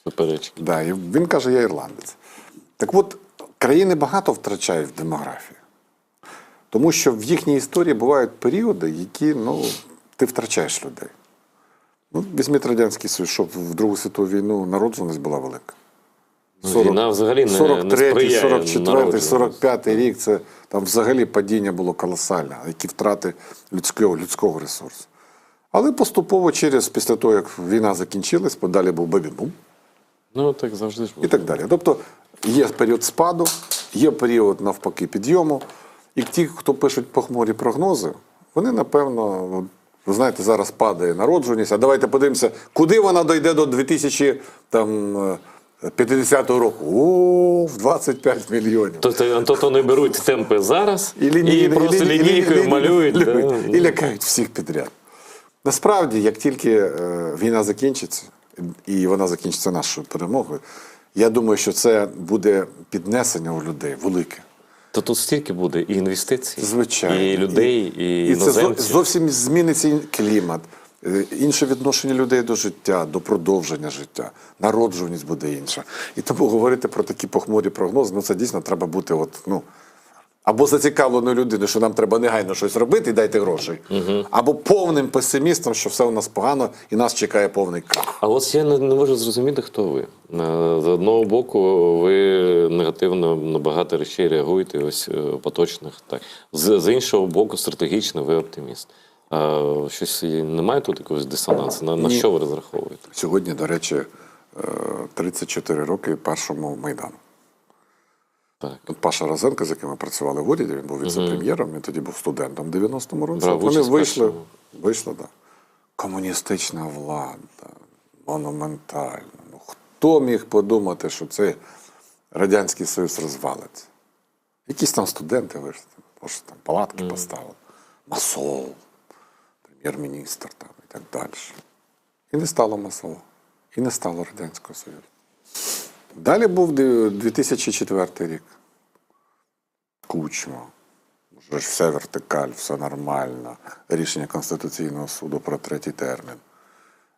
суперечки. Да, і він каже, я ірландець. Так от, країни багато втрачають в демографії. Тому що в їхній історії бувають періоди, які, ну, ти втрачаєш людей. Ну, візьміть Радянський Союз, щоб в Другу світову війну народжуваність була велика. Війна взагалі не 43-й, 44-й, 45-й рік, це там взагалі падіння було колосальне, які втрати людського ресурсу. Але поступово після того, як війна закінчилась, подалі був бебі-бум. Ну, так завжди ж було. І так далі. Тобто є період спаду, є період навпаки підйому. І ті, хто пишуть похмурі прогнози, вони, напевно, Ви знаєте, зараз падає народжуваність, а давайте подивимося, куди вона дойде до 2050 року. О, в 25 мільйонів. Тобто не беруть темпи зараз І просто лінійкою малюють. І лякають всіх підряд. Насправді, як тільки війна закінчиться, і вона закінчиться нашою перемогою, я думаю, що це буде піднесення у людей велике. То тут стільки буде і інвестицій, Звичайно. і людей, і іноземців. Це зовсім зміниться клімат, інше відношення людей до життя, до продовження життя, народжуваність буде інша. І тому говорити про такі похмурі прогнози, ну це дійсно треба бути або зацікавленою людиною, що нам треба негайно щось робити і дайте грошей, або повним песимістом, що все у нас погано і нас чекає повний крах. А ось я не можу зрозуміти, хто ви. З одного боку, ви негативно на багато речей реагуєте, ось поточних. Так. З іншого боку, стратегічно ви оптиміст. Щось немає тут якогось дисонансу? На що ви розраховуєте? Сьогодні, до речі, 34 роки першому Майдану. Так. От Паша Розенко, з яким ми працювали в уряді, він був віце-прем'єром, він тоді був студентом в 90-му році. Брав Вони участь вийшли, да. Комуністична влада, монументальна. Ну, хто міг подумати, що цей Радянський Союз розвалиться? Якісь там студенти вийшли, може, там палатки поставили, масол, прем'єр-міністр там, і так далі. І не стало масола, і не стало Радянського Союзу. Далі був 2004 рік. Кучма. Вже ж все вертикаль, все нормально. Рішення Конституційного суду про третій термін.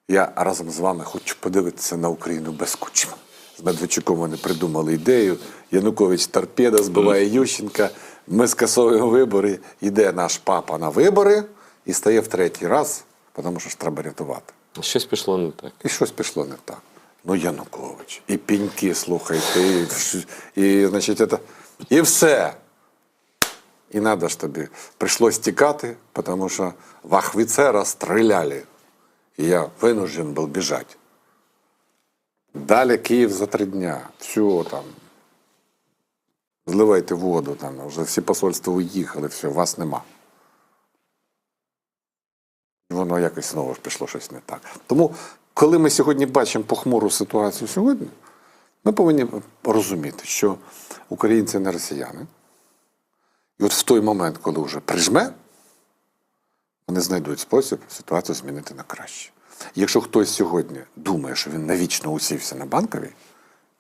Я разом з вами хочу подивитися на Україну без Кучми. З Медведчуком вони придумали ідею. Янукович торпеда збиває Ющенка. Ми скасовуємо вибори. Іде наш папа на вибори і стає в третій раз, тому що ж треба рятувати. Щось пішло не так. І щось пішло не так. Ну, Янукович, і пеньки, слухайте, і значить, і все. І надо ж тобі. Прийшлось тікати, тому що в офіцера стріляли. І я винужден був біжати. Далі Київ за 3 дня. Все там. Зливайте воду, там, вже всі посольства уїхали, все, вас нема. І воно якось знову ж пішло щось не так. Тому, коли ми сьогодні бачимо похмуру ситуацію сьогодні, ми повинні розуміти, що українці не росіяни. І от в той момент, коли вже прижме, вони знайдуть спосіб ситуацію змінити на краще. І якщо хтось сьогодні думає, що він навічно усівся на Банковій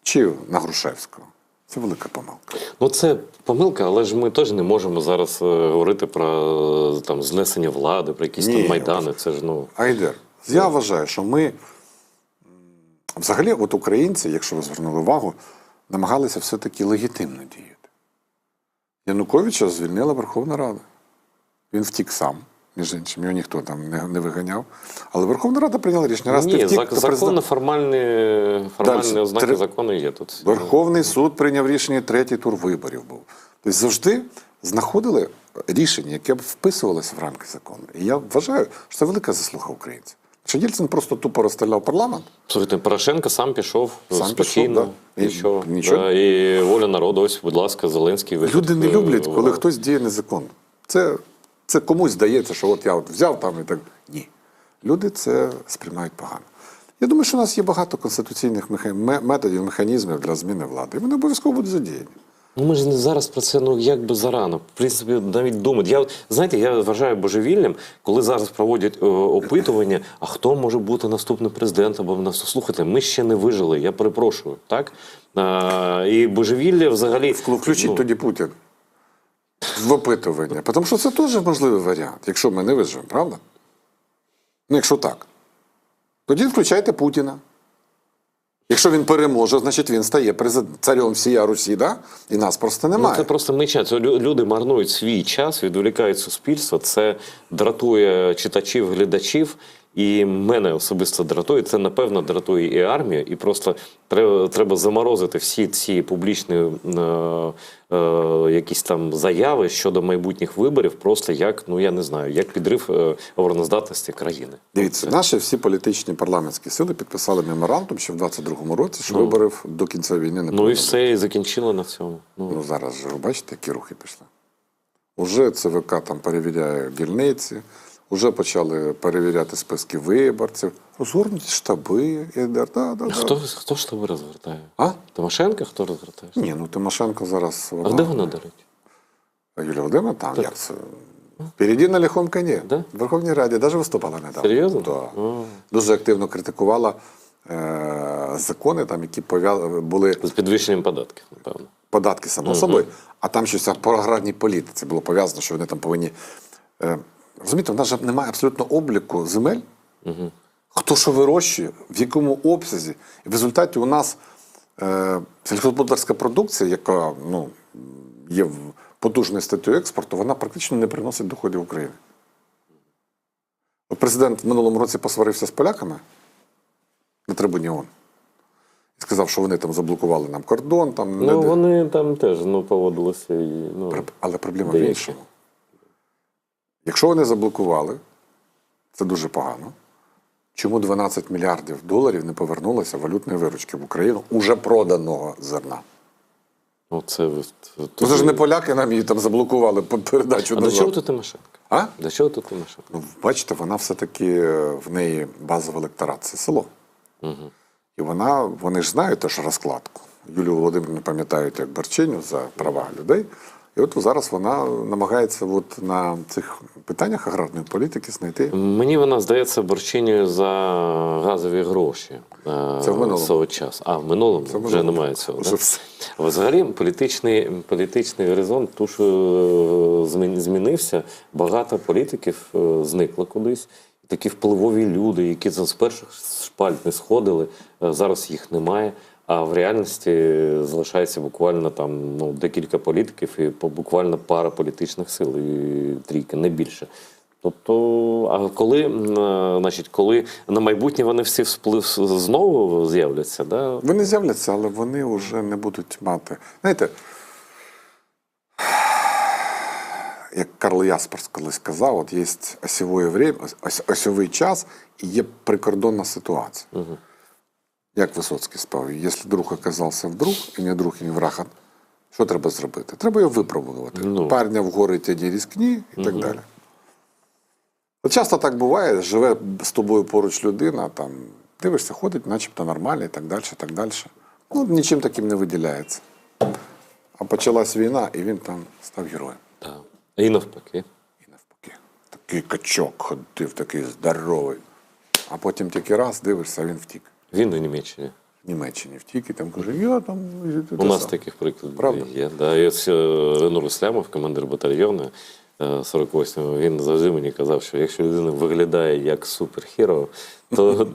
чи на Грушевського, це велика помилка. Ну, це помилка, але ж ми теж не можемо зараз говорити про там, знесення влади, про якісь там майдани. Це ж, Айдер, я вважаю, що ми взагалі, от українці, якщо ви звернули увагу, намагалися все-таки легітимно діяти. Януковича звільнила Верховна Рада. Він втік сам, між іншим, його ніхто там не виганяв. Але Верховна Рада прийняла рішення. Раз ти втік, законно, формальні ознаки закону є тут. Верховний суд прийняв рішення, 3-й тур виборів був. Тобто завжди знаходили рішення, яке б вписувалося в рамки закону. І я вважаю, що це велика заслуга українців. Що Єльцин просто тупо розстріляв парламент. Слухайте, Порошенко сам пішов спокійно. Нічого. І воля народу, ось, будь ласка, Зеленський. Люди не люблять, коли хтось діє незаконно. Це комусь здається, що от я взяв там і так. Ні. Люди це сприймають погано. Я думаю, що у нас є багато конституційних методів, механізмів для зміни влади. І вони обов'язково будуть задіяні. Ну, ми ж зараз про це, якби зарано. В принципі, навіть думати. Я вважаю божевіллям, коли зараз проводять опитування, а хто може бути наступним президентом або нас. Слухайте, ми ще не вижили, я перепрошую, так? І божевілля взагалі... Включіть тоді Путін в опитування. Тому що це теж можливий варіант, якщо ми не виживемо, правда? Ну, якщо так. Тоді включайте Путіна. Якщо він переможе, значить він стає царем всія Русі, да? І нас просто немає. Це просто ми час. Люди марнують свій час, відволікають суспільство. Це дратує читачів, глядачів. І мене особисто дратує. Це, напевно, дратує і армію. І просто треба заморозити всі ці публічні якісь там заяви щодо майбутніх виборів, просто як, я не знаю, як підрив обороноздатності країни. Дивіться, наші всі політичні парламентські сили підписали меморандум ще в 22-му році, що виборів до кінця війни не повинно. І все, і закінчили на цьому. Зараз же, ви бачите, які рухи пішли. Уже ЦВК там перевіряє дільниці, Вже почали перевіряти списки виборців, розгорнуті штаби. Хто ж тебе розгортає? А? Тимошенко хто розгортає? Ні, ну Тимошенко зараз... А де вона, до речі? Юлія Володимирівна там, як це? Впереді на лихому коні. Да? В Верховній Раді навіть виступала недавно. Серйозно? Да. О. Дуже активно критикувала закони, там, які були З підвищенням податків, напевно. податки, само собою, а там щось по аграрній політиці було пов'язано, що вони там повинні... Розумієте, в нас же немає абсолютно обліку земель, хто що вирощує, в якому обсязі. І в результаті у нас сільськогосподарська продукція, яка є потужною статтею експорту, вона практично не приносить доходів України. От президент в минулому році посварився з поляками на трибуні ООН. І сказав, що вони там заблокували нам кордон. Там, Вони там теж поводилися. Але проблема в деякі. іншому. Якщо вони заблокували, це дуже погано. Чому 12 мільярдів доларів не повернулося валютної виручки в Україну уже проданого зерна? Це ж не поляки нам її там заблокували по передачу А назад. до чого тут Тимошенко? А? До чого тут Тимошенко? Ну, бачите, вона все-таки, в неї базовий електорат – це село. І вони ж знають теж розкладку. Юлію Володимирівну пам'ятають як борчиню за права людей. І от зараз вона намагається на цих питаннях аграрної політики знайти. Мені вона здається борчиною за газові гроші. Це в минулому. Свого часу. А, в минулому Це в вже минулому. немає цього. Вже Да? все. Взагалі політичний горизонт змінився. Багато політиків зникло кудись. Такі впливові люди, які з перших шпальт не сходили, зараз їх немає. А в реальності залишається буквально там декілька політиків і буквально пара політичних сил, і трійка, не більше. Тобто, а коли на майбутнє вони всі знову з'являться, да? Вони з'являться, але вони вже не будуть мати. Знаєте, як Карл Ясперс колись сказав, от є осьовий час і є прикордонна ситуація. Як Висоцький спав, якщо друг оказався вдруг, і не друг, і не враг, що треба зробити? Треба його випробувати. Парня в гори тяді різкні і так далі. От часто так буває, живе з тобою поруч людина, там, дивишся, ходить, начебто нормально і так далі, і так далі. Нічим таким не виділяється. А почалась війна, і він там став героєм. Так. І навпаки. Такий качок ходив, такий здоровий. А потім тільки раз дивишся, а він втік. Він у Німеччині. В Німеччині втік і там каже, я там... У нас таких прикладів Правда? є. Да. І ось Ренур Ислямов, командир батальйону 48-го, він завжди мені казав, що якщо людина виглядає як суперхіро,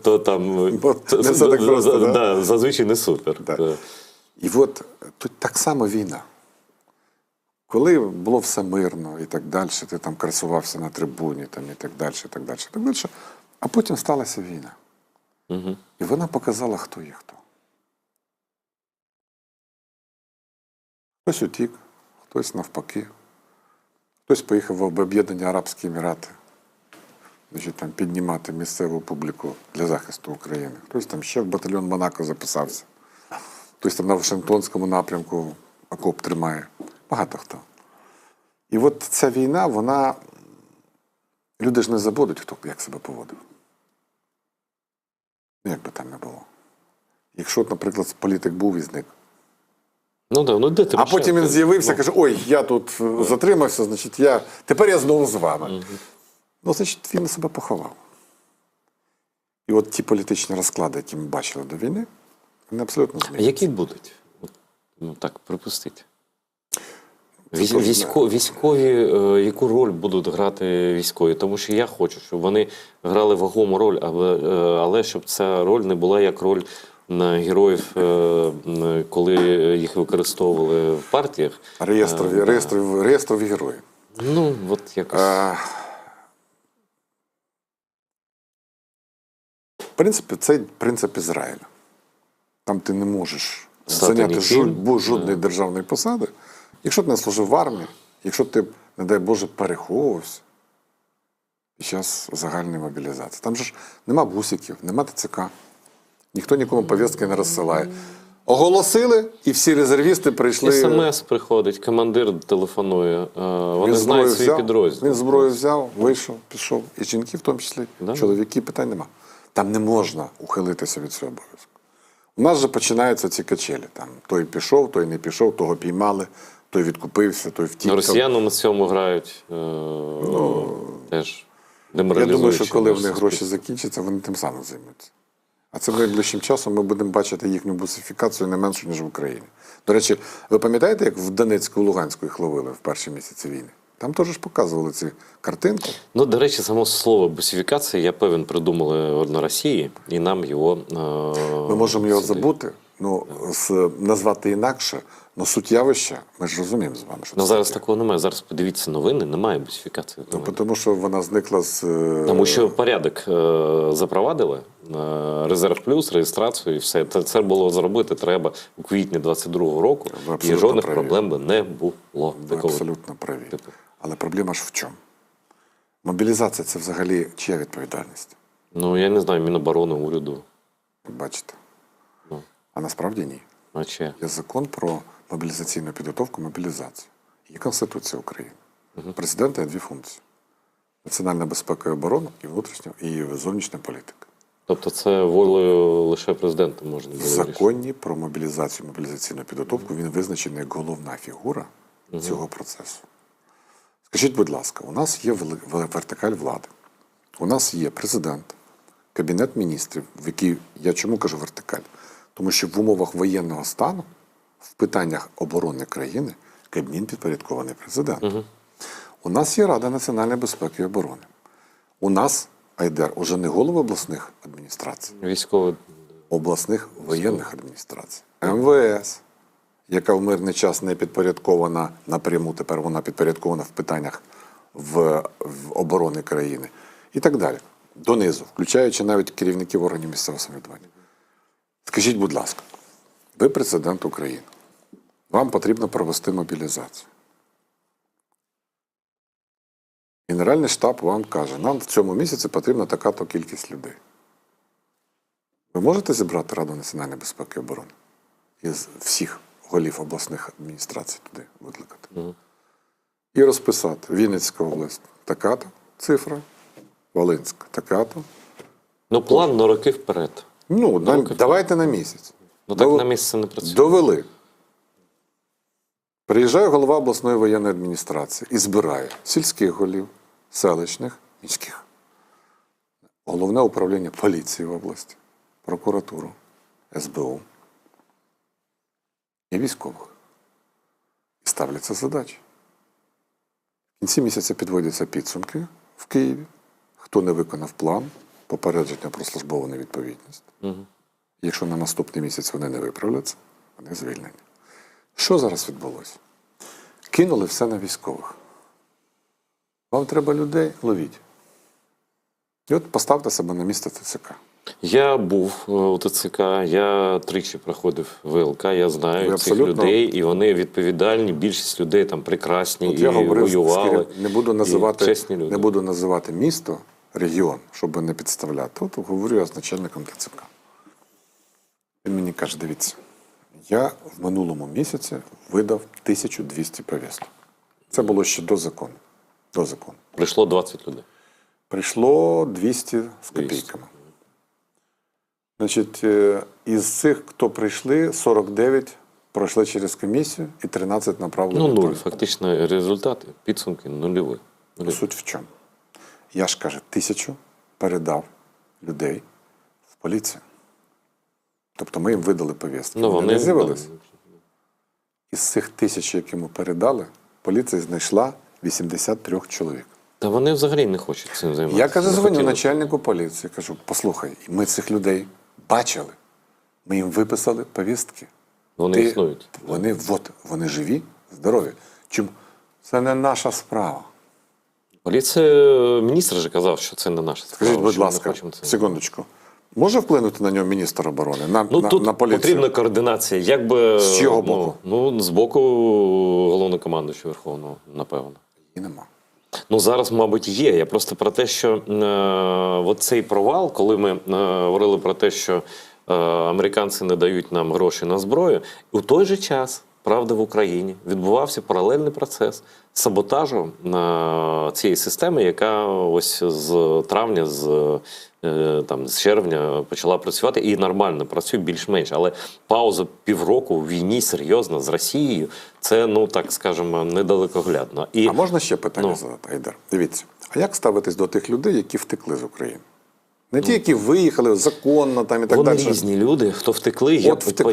то там Не все так просто, да? Да, зазвичай не супер. Да. І от тут так само війна. Коли було все мирно і так далі, ти там красувався на трибуні там, і так далі, і так далі, і так далі, а потім сталася війна. І вона показала, хто є хто. Хтось утік, хтось навпаки. Хтось поїхав в Об'єднані Арабські Емірати, там, піднімати місцеву публіку для захисту України. Хтось там ще в батальйон Монако записався. Хтось там на Вашингтонському напрямку окоп тримає. Багато хто. І от ця війна, вона... Люди ж не забудуть, хто як себе поводив. Як би там не було. Якщо, наприклад, політик був і зник. Де а потім він з'явився, каже, ой, я тут затримався, значить, тепер я знову з вами. Значить, він себе поховав. І от ті політичні розклади, які ми бачили до війни, вони абсолютно змінюються. А які будуть? Так, припустіть. Військові, яку роль будуть грати військові? Тому що я хочу, щоб вони грали вагому роль, але щоб ця роль не була як роль героїв, коли їх використовували в партіях. Реєстрові герої. От якось. В принципі, це принцип Ізраїля. Там ти не можеш Стати зайняти ніким. жодної державної посади, якщо ти не служив в армії, якщо ти, не дай Боже, переховувався під час загальної мобілізації. Там же ж нема бусиків, нема ТЦК, ніхто нікому повістки не розсилає. Оголосили, і всі резервісти прийшли. СМС приходить, командир телефонує. Вони Він зброю знають свій взяв, підрозділ. він зброю взяв, вийшов, пішов. І жінки в тому числі, Да. чоловіки, питань нема. Там не можна ухилитися від цього обов'язку. У нас же починаються ці качелі. Там, той пішов, той не пішов, того піймали, той відкупився, той втік. Росіяни на цьому грають теж Я деморалізуючи. думаю, що коли в наше них гроші суспільство. закінчаться, вони тим самим займуться. А це найближчим часом ми будемо бачити їхню бусифікацію не менше, ніж в Україні. До речі, ви пам'ятаєте, як в Донецьку, Луганську їх ловили в перші місяці війни? Там теж ж показували ці картинки. Ну, до речі, само слово бусифікація, я певен, придумали на Росії, і нам його Ми можемо його сюди. забути, назвати інакше, але суть явища, ми ж розуміємо з вами, що Ну, це зараз таке. такого немає. Зараз подивіться новини, немає бусифікації. в новинах. Тому що вона зникла з... Тому що порядок запровадили, резерв плюс, реєстрацію і все. Це було зробити треба у квітні 22-го року, Ви і абсолютно жодних праві. проблем би не було. Ви Такого абсолютно праві. типу. Але проблема ж в чому? Мобілізація – це взагалі чия відповідальність? Ну, я не знаю, Міноборони, уряду. Бачите? Ну. А насправді ні. А чи? Є закон про мобілізаційну підготовку, мобілізацію. Є Конституція України. У президента є дві функції. Національна безпека і оборона і внутрішня, і зовнішня політика. Тобто це волею лише президента можна В було вирішити. законі про мобілізацію, мобілізаційну підготовку він визначений як головна фігура цього процесу. Скажіть, будь ласка, у нас є вертикаль влади. У нас є президент, Кабінет міністрів, в який, я чому кажу вертикаль? Тому що в умовах воєнного стану, в питаннях оборони країни, Кабмін підпорядкований президенту. У нас є Рада національної безпеки і оборони. У нас, Айдар, уже не голови обласних адміністрацій, Військове. обласних воєнних адміністрацій. МВС, яка в мирний час не підпорядкована напряму, тепер вона підпорядкована в питаннях в оборони країни. І так далі. Донизу, включаючи навіть керівників органів місцевого самоврядування. Скажіть, будь ласка, ви президент України. Вам потрібно провести мобілізацію. Генеральний штаб вам каже, нам в цьому місяці потрібна така-то кількість людей. Ви можете зібрати Раду національної безпеки і оборони? Із всіх голів обласних адміністрацій туди викликати. І розписати. Вінницька область така-то цифра, Волинська така-то. Ну, план на роки вперед. Ну, давайте на місяць. Ну, так на місце не працює. Довели. Приїжджає голова обласної воєнної адміністрації і збирає сільських голів, селищних, міських. Головне управління поліції в області, прокуратуру, СБУ і військових. І ставляться задачі. В кінці місяця підводяться підсумки в Києві. Хто не виконав план, попередження про службову невідповідність. Якщо на наступний місяць вони не виправляться, вони звільнені. Що зараз відбулося? Кинули все на військових. Вам треба людей? Ловіть. І от поставте себе на місце ТЦК. Я був у ТЦК, я тричі проходив ВЛК, я знаю Ви цих абсолютно- людей, і вони відповідальні, більшість людей там прекрасні, От і я говорив, воювали, не буду і називати, чесні люди. не буду називати місто, регіон, щоб не підставляти. От говорю я з начальником ТЦК. Він мені каже, дивіться, я в минулому місяці видав 1200 повісток. Це було ще до закону. До закону. Прийшло 20 людей. Прийшло 200 з копійками. Значить, із цих, хто прийшли, 49 пройшли через комісію і 13 направлені. Ну, в нуль. полі. Фактично результати, підсумки нульові. Суть в чому? Я ж, каже, 1000 передав людей в поліцію. Тобто ми їм видали повістки. Ну, Вони не з'явились. Із цих 1000, які ми передали, поліція знайшла 83 чоловік. Та вони взагалі не хочуть цим займатися. Я, каже, Не дзвоню хотіли. начальнику поліції, кажу, послухай, ми цих людей бачили, ми їм виписали повістки. Вони існують. Вони живі, здорові. Чому? Це не наша справа. Поліція, міністр же казав, що це не наша справа. Скажіть, будь що ми ласка, хочемо це. секундочку. Може вплинути на нього міністр оборони, Ну, тут на поліцію? потрібна координація. Якби, З чого боку? Ну, з боку головнокомандуючого Верховного, напевно. І нема. Ну, зараз, мабуть, є. Я просто про те, що от цей провал, коли ми говорили про те, що американці не дають нам гроші на зброю. І у той же час, правда, в Україні відбувався паралельний процес саботажу цієї системи, яка ось з травня, з червня почала працювати і нормально працює більш-менш. Але пауза півроку у війні серйозно з Росією, це, ну так скажемо, недалекоглядно. А можна ще питання задати, Айдар? Дивіться, а як ставитись до тих людей, які втекли з України? Не ті, які виїхали законно там і так Вони далі. різні люди, хто втекли.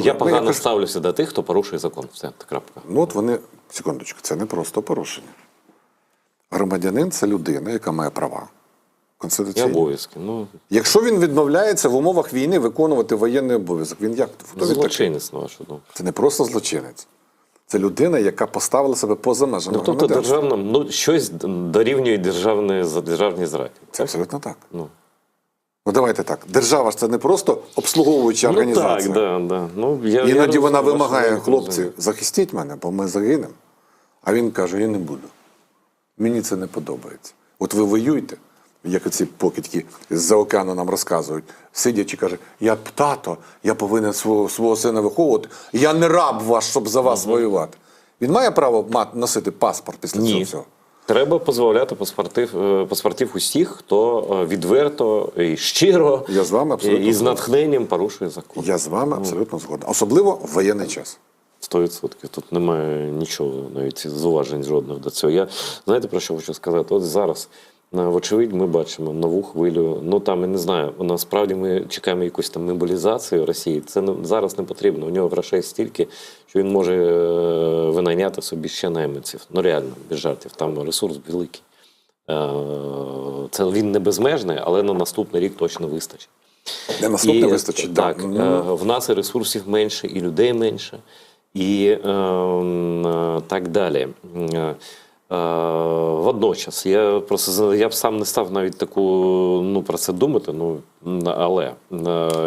Я погано ставлюся до тих, хто порушує закон. Все, крапка. Ну от вони, секундочку, це не просто порушення. Громадянин – це людина, яка має права. І Конституційні. обов'язки. Ну, Якщо він відмовляється в умовах війни виконувати воєнний обов'язок, він як? Хто він такий? злочинець, на вашу думку. Це не просто злочинець. Це людина, яка поставила себе поза межами Ну, тобто громадянства. державна, ну, щось дорівнює державній зраді. Це абсолютно так. Ну. Ну давайте так. Держава ж це не просто обслуговуюча організація. Ну так, да. Ну, я Іноді розумію вона вашу вимагає, думку, хлопці, розумію. захистіть мене, бо ми загинемо. А він каже, я не буду. Мені це не подобається. От ви воюєте, як оці покидьки з-за океану нам розказують, сидячи, каже, я тато, я повинен свого сина виховувати, я не раб ваш, щоб за вас воювати. Він має право носити паспорт після цього Ні. всього? Треба позбавляти паспортів усіх, хто відверто і щиро Я з вами абсолютно і з згоден. натхненням порушує закон. Я з вами абсолютно згоден. Особливо в воєнний час. 100%. Тут немає нічого, навіть зауважень жодних до цього. Я, знаєте, про що хочу сказати? От зараз, вочевидь, ми бачимо нову хвилю. Ну, там, я не знаю, насправді ми чекаємо якусь там мобілізацію Росії. Це зараз не потрібно. У нього грошей стільки, що він може винайняти собі ще найманців. Ну, реально, без жартів. Там ресурс великий. Це він не безмежний, але на наступний рік точно вистачить. Для наступне вистачить. Так, да. в нас і ресурсів менше, і людей менше, і так далі. Водночас, я б сам не став навіть про це думати, але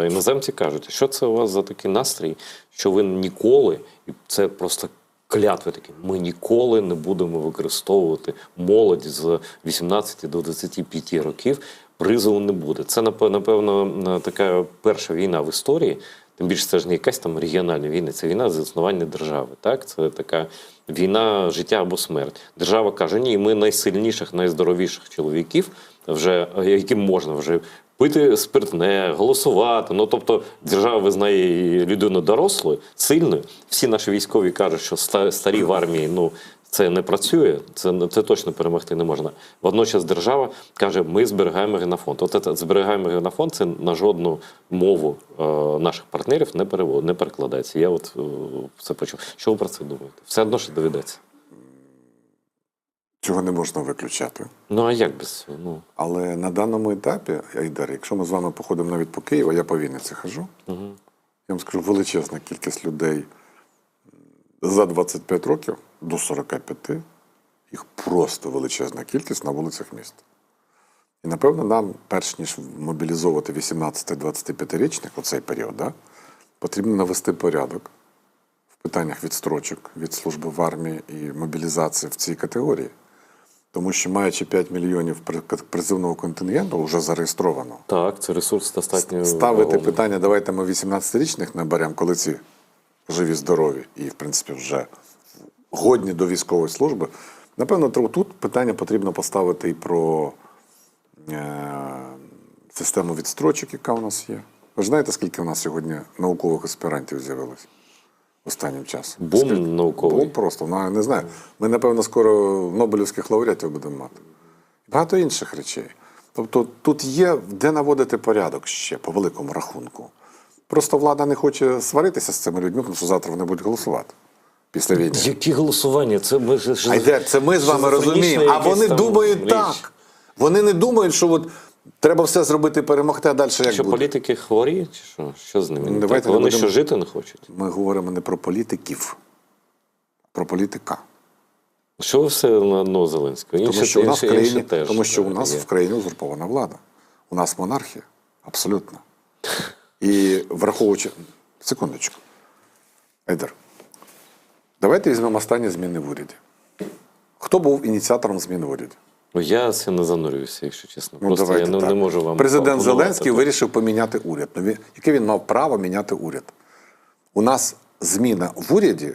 іноземці кажуть, що це у вас за такий настрій, що ви ніколи, і це просто клятви такі, ми ніколи не будемо використовувати молодь з 18 до 25 років, призову не буде. Це, напевно, така перша війна в історії, тим більше це ж не якась там регіональна війна, це війна за існування держави. Так? Це така війна життя або смерть. Держава каже, ні, ми найсильніших, найздоровіших чоловіків, яким можна вже пити спиртне, голосувати. Ну, тобто держава визнає людину дорослою, сильною. Всі наші військові кажуть, що старі в армії, це не працює, це точно перемогти не можна. Водночас держава каже, ми зберігаємо генофонд. От це зберігаємо генофонд, це на жодну мову наших партнерів не перекладається. Я от це почув. Що ви про це думаєте? Все одно що доведеться. Цього не можна виключати. Ну, а як без цього? Але на даному етапі, Айдар, якщо ми з вами походимо навіть по Києву, я по Вінниці хожу, я вам скажу, величезна кількість людей за 25 років до 45, їх просто величезна кількість на вулицях міста. І, напевно, нам, перш ніж мобілізовувати 18-25-річних у цей період, потрібно навести порядок в питаннях відстрочок від служби в армії і мобілізації в цій категорії. Тому що, маючи 5 мільйонів призивного контингенту, вже зареєстровано. Так, це ресурс достатньо Ставити вагомий. питання, давайте ми 18-річних наберемо, коли ці живі, здорові і, в принципі, вже годні до військової служби. Напевно, тут питання потрібно поставити і про систему відстрочок, яка у нас є. Ви ж знаєте, скільки у нас сьогодні наукових аспірантів з'явилось останнім часом? Бум науковий. Бум просто, не знаю. Ми, напевно, скоро Нобелівських лауреатів будемо мати. Багато інших речей. Тобто тут є де наводити порядок ще, по великому рахунку. Просто влада не хоче сваритися з цими людьми, тому що завтра вони будуть голосувати. Після війни. Які голосування? Це ми ж Айдар, це ми з вами розуміємо. А вони думають так. Вони не думають, що от треба все зробити, перемогти, а далі як що буде. політики хворі, чи що? Що з ними? Давайте Так, вони не будемо- що, жити не хочуть? Ми говоримо не про політиків, а про політика. Що ви все на дно Зеленського? Тому що у нас в країні, теж, тому що у так, нас є. в країні узурпована влада. У нас монархія. Абсолютно. І враховуючи... Секундочку. Айдар, давайте візьмемо останні зміни в уряді. Хто був ініціатором змін в уряді? Я це не занурююся, якщо чесно. Ну, Просто я давайте так. не можу вам Президент пропонувати, Зеленський так. вирішив поміняти уряд. Ну, яке він мав право міняти уряд? У нас зміна в уряді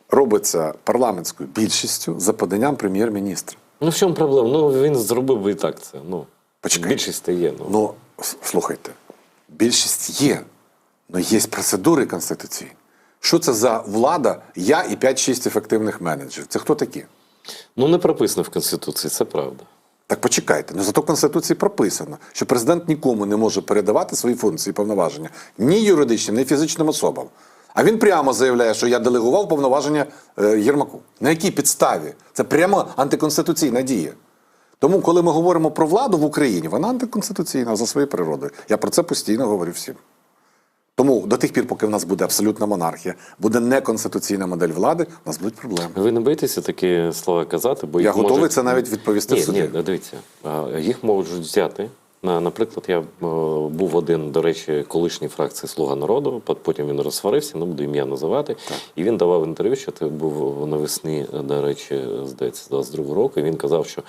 робиться парламентською більшістю за поданням прем'єр-міністра. Ну в чому проблема? Ну він зробив би і так це. Ну, Почекайте. більшість є. Ну. Ну, слухайте, більшість є, але є процедури конституційні. Що це за влада, я і 5-6 ефективних менеджерів? Це хто такі? Ну не прописано в Конституції, це правда. Так почекайте, ну зато в Конституції прописано, що президент нікому не може передавати свої функції і повноваження ні юридичним, ні фізичним особам. А він прямо заявляє, що я делегував повноваження Єрмаку. На якій підставі? Це прямо антиконституційна дія. Тому, коли ми говоримо про владу в Україні, вона антиконституційна за своєю природою. Я про це постійно говорю всім. Тому до тих пір, поки в нас буде абсолютна монархія, буде неконституційна модель влади, у нас будуть проблеми. Ви не боїтеся такі слова казати? Бо Я їх готовий можуть... це навіть відповісти в Ні, суді. дивіться, їх можуть взяти. Наприклад, я був один, до речі, колишній фракції «Слуга народу», потім він розсварився, не буду ім'я називати, і він давав інтерв'ю, що це був навесні, до речі, здається, 22-го року, і він казав, що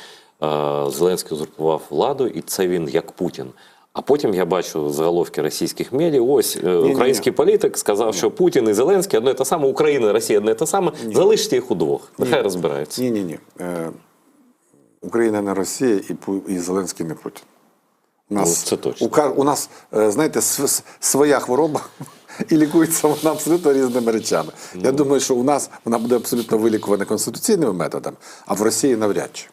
Зеленський узурпував владу, і це він як Путін. А потім я бачу заголовки російських медіа, ось український політик сказав, що Путін і Зеленський одне те саме, Україна і Росія одне те саме, залиште їх удвох, нехай розбираються. Ні. Україна не Росія і Зеленський не Путін. У нас, це точно. у нас, знаєте, своя хвороба, і лікується вона абсолютно різними речами. Я думаю, що у нас вона буде абсолютно вилікувана конституційними методами, а в Росії навряд чи.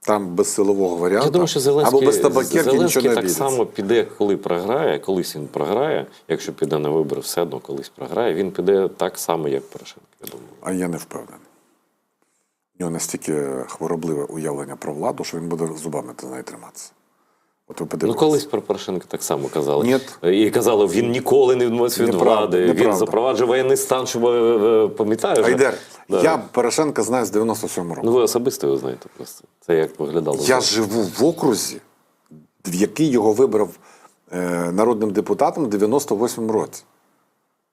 Там без силового варіанту, Я думаю, що або без табакерки нічого Зеленський не так обійдеться. само піде, коли програє, колись він програє, якщо піде на вибори, все одно колись програє, він піде так само, як Порошенко, я думаю. А я не впевнений. У нього настільки хворобливе уявлення про владу, що він буде зубами за неї триматися. От ви Ну, подивитесь. колись про Порошенка так само казали. Ні. І казали, він ніколи не відмовився від Неправда, влади, він неправда. запроваджує воєнний стан, щоб, пам'ятаєш? Айдер, Да. я Порошенка знаю з 97 року. Ну, ви особисто його знаєте просто. Це як виглядало. Я живу в окрузі, в який його вибрав народним депутатом в 98 році.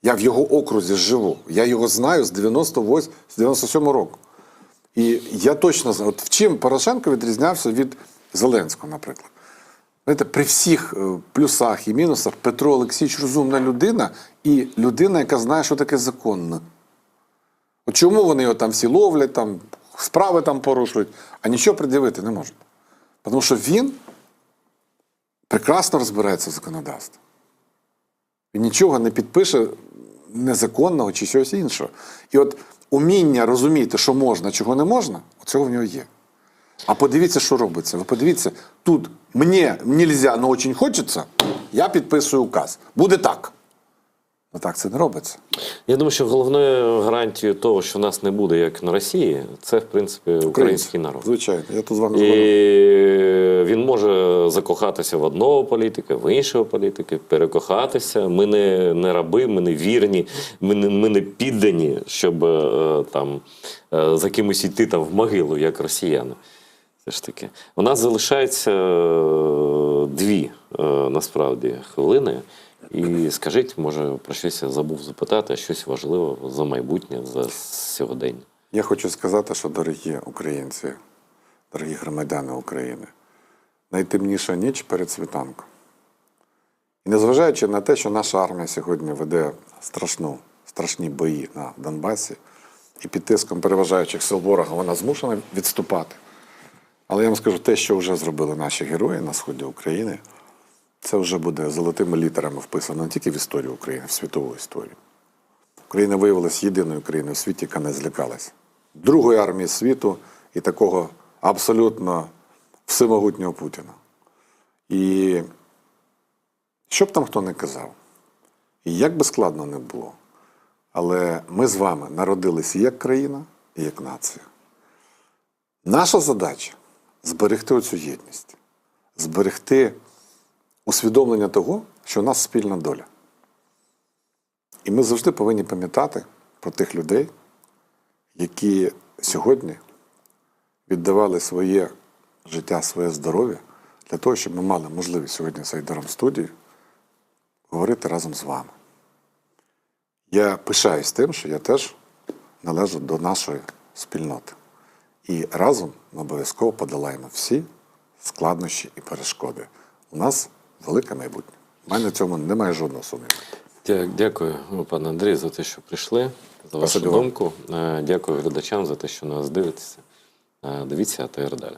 Я в його окрузі живу. Я його знаю з 97 року. І я точно знаю, от в чим Порошенко відрізнявся від Зеленського, наприклад. Знаєте, при всіх плюсах і мінусах Петро Олексійович розумна людина і людина, яка знає, що таке законно. От чому вони його там всі ловлять, там, справи там порушують, а нічого пред'явити не можуть. Тому що він прекрасно розбирається в законодавстві. Він нічого не підпише незаконного чи щось іншого. І от уміння розуміти, що можна, чого не можна, цього в нього є. А подивіться, що робиться. Ви подивіться, тут мені нельзя, но очень хочеться, я підписую указ. Буде так. Ну так це не робиться. Я думаю, що головною гарантією того, що нас не буде, як на Росії, це, в принципі, український народ. Звичайно, я тут з вами І згоден. він може закохатися в одного політика, в іншого політика, перекохатися. Ми не раби, ми не вірні, ми не піддані, щоб там за кимось йти там в могилу, як росіяни. Все ж таки. У нас залишається 2, насправді, хвилини. І скажіть, може, про щось я забув запитати, щось важливе за майбутнє, за сьогодення. Я хочу сказати, що, дорогі українці, дорогі громадяни України, найтемніша ніч перед світанком. І незважаючи на те, що наша армія сьогодні веде страшні бої на Донбасі, і під тиском переважаючих сил ворога вона змушена відступати. Але я вам скажу, те, що вже зробили наші герої на сході України, це вже буде золотими літерами вписано не тільки в історію України, в світову історію. Україна виявилася єдиною країною в світі, яка не злякалась другої армії світу і такого абсолютно всемогутнього Путіна. І що б там хто не казав, і як би складно не було, але ми з вами народилися і як країна, і як нація. Наша задача – зберегти оцю єдність, зберегти усвідомлення того, що у нас спільна доля. І ми завжди повинні пам'ятати про тих людей, які сьогодні віддавали своє життя, своє здоров'я для того, щоб ми мали можливість сьогодні з Айдаром в студії говорити разом з вами. Я пишаюсь тим, що я теж належу до нашої спільноти. І разом ми обов'язково подолаємо всі складнощі і перешкоди. У нас велике майбутнє. У мене в цьому немає жодного сумніву. Дякую, пане Андрій, за те, що прийшли, за вашу Спасибі вам. думку. Дякую глядачам за те, що нас дивитеся. Дивіться АТR далі.